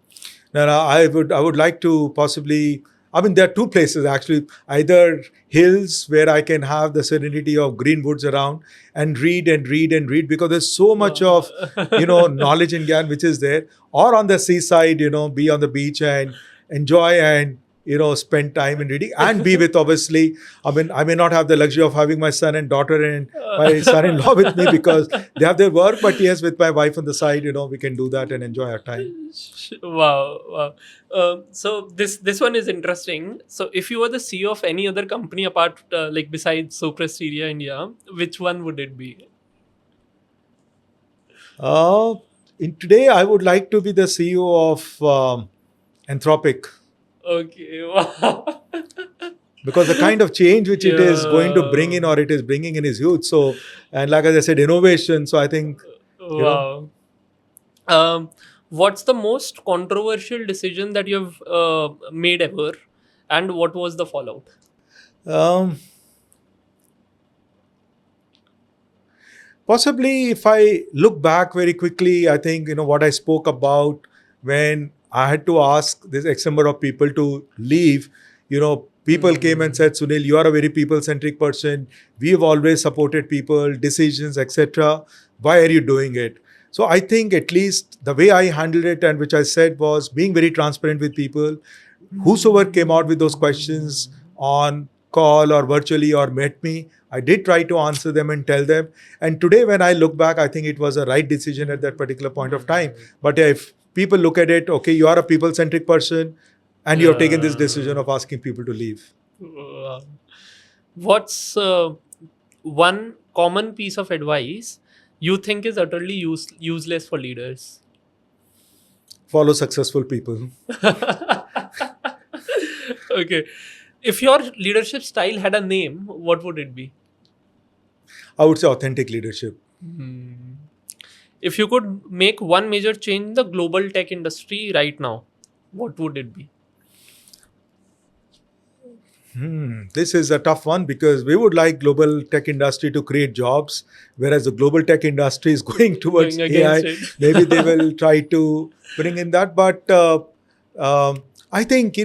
No, I would like to possibly. I mean, there are two places actually. Either hills where I can have the serenity of green woods around and read and read and read, because there's so much of knowledge and gyan which is there. Or on the seaside, be on the beach and enjoy and spend time in reading and be with, obviously. I mean, I may not have the luxury of having my son and daughter and my son-in-law with me because they have their work, but yes, with my wife on the side, we can do that and enjoy our time. Wow. So this one is interesting. So if you were the CEO of any other company apart, like besides Sopra Steria India, which one would it be? In today, I would like to be the CEO of Anthropic. Okay. Wow. Because the kind of change which it is going to bring in, or it is bringing in, is huge. So, and like as I said, innovation. So I think. Wow. What's the most controversial decision that you've made ever, and what was the fallout? Possibly, if I look back very quickly, I think what I spoke about when I had to ask this X number of people to leave. People came and said, Sunil, you are a very people-centric person. We have always supported people, decisions, etc. Why are you doing it? So I think at least the way I handled it, and which I said, was being very transparent with people. Whosoever came out with those questions on call or virtually or met me, I did try to answer them and tell them. And today when I look back, I think it was a right decision at that particular point of time. But if people look at it, okay, you are a people-centric person, and you have taken this decision of asking people to leave. What's one common piece of advice you think is utterly useless for leaders? Follow successful people. Okay. If your leadership style had a name, what would it be? I would say authentic leadership. If you could make one major change in the global tech industry right now, what would it be? This is a tough one, because we would like global tech industry to create jobs, whereas the global tech industry is going towards AI. Maybe they will try to bring in that. But I think,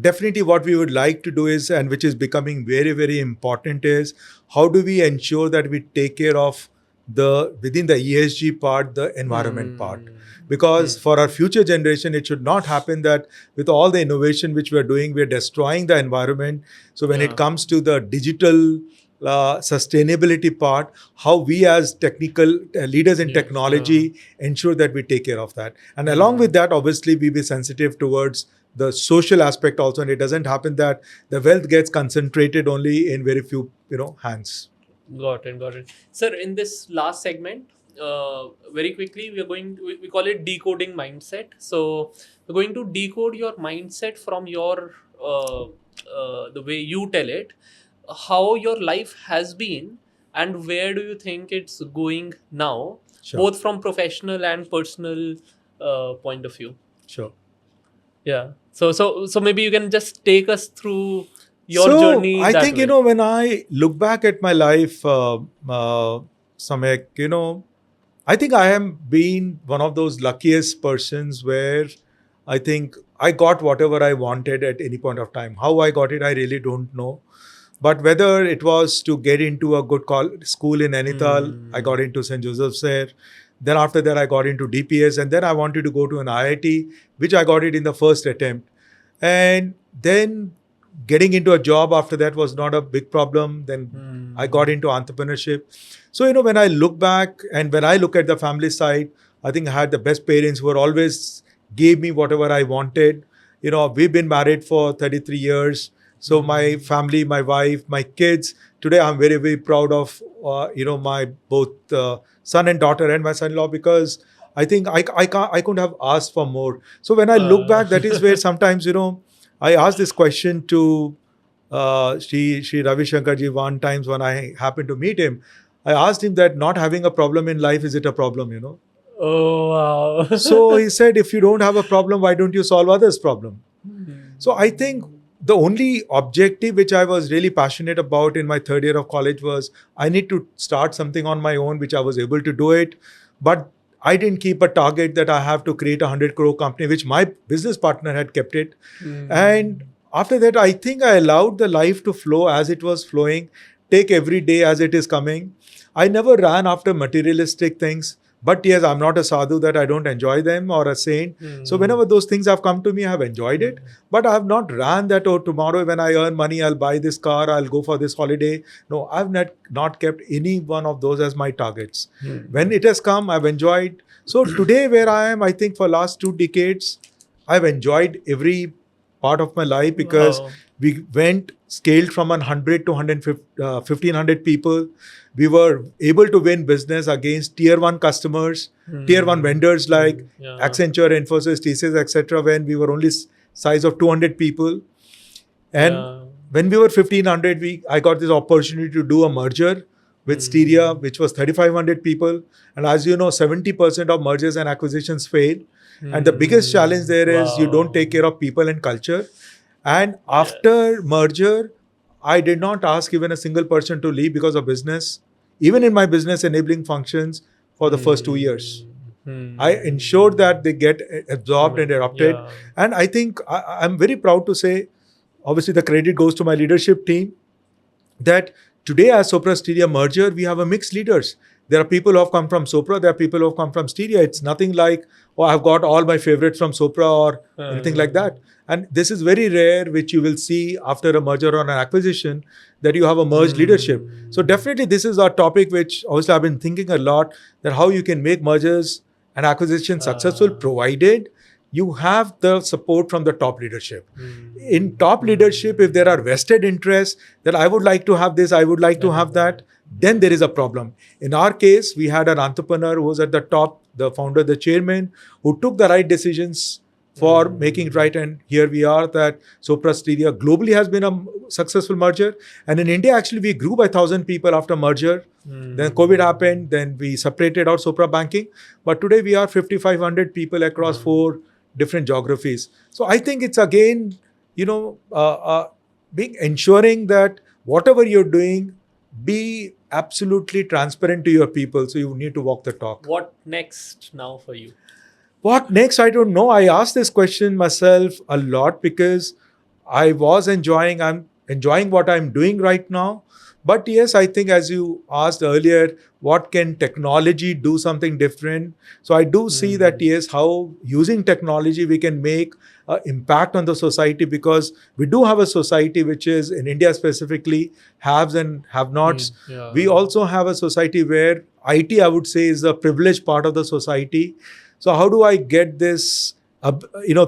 definitely what we would like to do is, and which is becoming very, very important, is how do we ensure that we take care of within the ESG part, the environment part. Because for our future generation, it should not happen that with all the innovation which we are doing, we are destroying the environment. So when it comes to the digital sustainability part, how we as technical leaders in technology ensure that we take care of that. And along with that, obviously, we be sensitive towards the social aspect also. And it doesn't happen that the wealth gets concentrated only in very few, hands. Got it. Sir, in this last segment, very quickly, we call it decoding mindset. So, we're going to decode your mindset from the way you tell it, how your life has been, and where do you think it's going now, Sure. both from professional and personal point of view. Sure. Yeah. So maybe you can just take us through your so journey. I that think, way. when I look back at my life, Samyak, I think I am being one of those luckiest persons where I think I got whatever I wanted at any point of time. How I got it, I really don't know. But whether it was to get into a good school in Nainital, I got into St. Joseph's there. Then after that, I got into DPS, and then I wanted to go to an IIT, which I got it in the first attempt. And then getting into a job after that was not a big problem. Then I got into entrepreneurship. So, when I look back and when I look at the family side, I think I had the best parents who were always gave me whatever I wanted. We've been married for 33 years. So my family, my wife, my kids, today I'm very, very proud of, my both son and daughter and my son-in-law, because I think I couldn't have asked for more. So when I look back, that is where sometimes, I asked this question to Shri Ravi Shankar ji one times when I happened to meet him. I asked him that not having a problem in life, is it a problem? Oh wow. So he said, if you don't have a problem, why don't you solve others' problem? So I think the only objective which I was really passionate about in my third year of college was I need to start something on my own, which I was able to do it. But I didn't keep a target that I have to create a 100 crore company, which my business partner had kept it. And after that, I think I allowed the life to flow as it was flowing, take every day as it is coming. I never ran after materialistic things. But yes, I'm not a sadhu that I don't enjoy them, or a saint. So whenever those things have come to me, I have enjoyed it. But I have not ran that, oh, tomorrow when I earn money, I'll buy this car, I'll go for this holiday. No, I've not kept any one of those as my targets. When it has come, I've enjoyed. So today where I am, I think for last 2 decades, I've enjoyed every part of my life, because we scaled from 100 to 1,500 people. We were able to win business against tier 1 customers, tier 1 vendors like Accenture, Infosys, TCS, etc. when we were only size of 200 people. And when we were 1,500, I got this opportunity to do a merger with Steria, which was 3,500 people. And as you know, 70% of mergers and acquisitions fail. And the biggest challenge there is you don't take care of people and culture. And after merger, I did not ask even a single person to leave because of business. Even in my business enabling functions for the first 2 years, I ensured that they get absorbed and adopted. And I think I'm very proud to say, obviously the credit goes to my leadership team, that today as Sopra Steria merger, we have a mixed leaders. There are people who have come from Sopra, there are people who have come from Steria. It's nothing like, oh, I've got all my favorites from Sopra or anything like that. And this is very rare, which you will see after a merger or an acquisition, that you have a merged leadership. So definitely this is our topic, which obviously I've been thinking a lot, that how you can make mergers and acquisitions successful, provided you have the support from the top leadership. In top leadership, if there are vested interests that I would like to have this, I would like to have that, then there is a problem. In our case, we had an entrepreneur who was at the top, the founder, the chairman, who took the right decisions for making it right. And here we are, that Sopra Steria globally has been a successful merger. And in India, actually, we grew by 1,000 people after merger. Then COVID happened. Then we separated out Sopra Banking. But today we are 5,500 people across 4 different geographies. So I think it's again, being ensuring that whatever you're doing, be absolutely transparent to your people. So you need to walk the talk. What next now for you? What next? I don't know. I asked this question myself a lot, because I'm enjoying what I'm doing right now. But yes, I think as you asked earlier, what can technology do something different. So I do see that, yes, how using technology we can make impact on the society, because we do have a society which is, in India specifically, haves and have-nots. Yeah. We also have a society where IT, I would say, is a privileged part of the society. So how do I get this,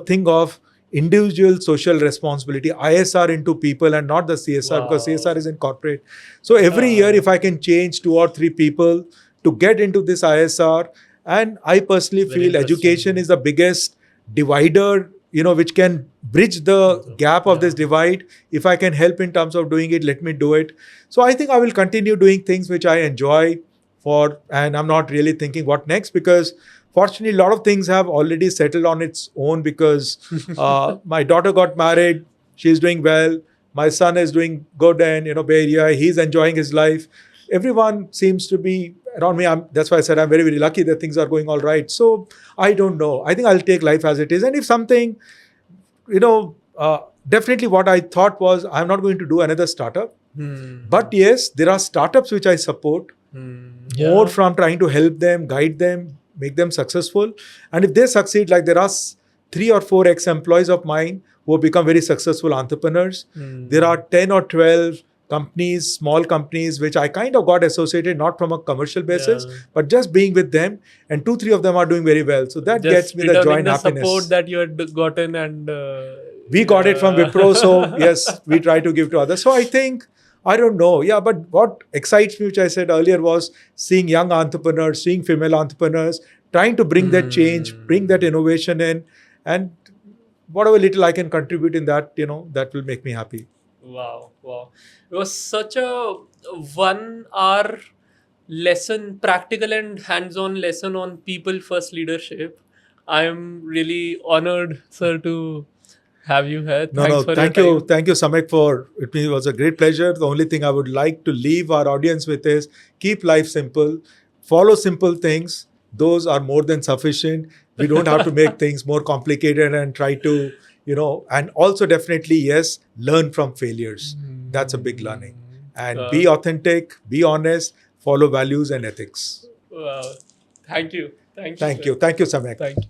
thing of individual social responsibility, ISR, into people and not the CSR, because Wow. CSR is in corporate. So every year, if I can change 2 or 3 people to get into this ISR, and I personally Very feel interesting. education is the biggest divider, which can bridge the gap of this divide. If I can help in terms of doing it, let me do it. So I think I will continue doing things which I enjoy and I'm not really thinking what next, because fortunately, a lot of things have already settled on its own, because my daughter got married. She's doing well. My son is doing good, and, Bay Area, he's enjoying his life. Everyone seems to be around me. That's why I said I'm very, very lucky that things are going all right. So I don't know. I think I'll take life as it is. And if something, definitely what I thought was, I'm not going to do another startup. But yes, there are startups which I support, more from trying to help them, guide them, make them successful. And if they succeed, like there are 3 or 4 ex-employees of mine who have become very successful entrepreneurs. There are 10 or 12 companies, small companies, which I kind of got associated, not from a commercial basis, but just being with them. And 2, 3 of them are doing very well. So that Just gets me the joy and happiness. Support that you had gotten, and we got it from Wipro. So yes, we try to give to others. So I think, I don't know. Yeah, but what excites me, which I said earlier, was seeing young entrepreneurs, seeing female entrepreneurs, trying to bring that change, bring that innovation in, and whatever little I can contribute in that, that will make me happy. Wow. It was such a 1 hour lesson, practical and hands-on lesson on people first leadership. I am really honored, sir, to have you here. Thanks for thank your you. time. Thank you, Samyak, for it. It was a great pleasure. The only thing I would like to leave our audience with is keep life simple, follow simple things. Those are more than sufficient. We don't have to make things more complicated and try to, and also definitely, yes, learn from failures. That's a big learning. And be authentic, be honest, follow values and ethics. Wow. Thank you. Thank you, Samyak. Thank you.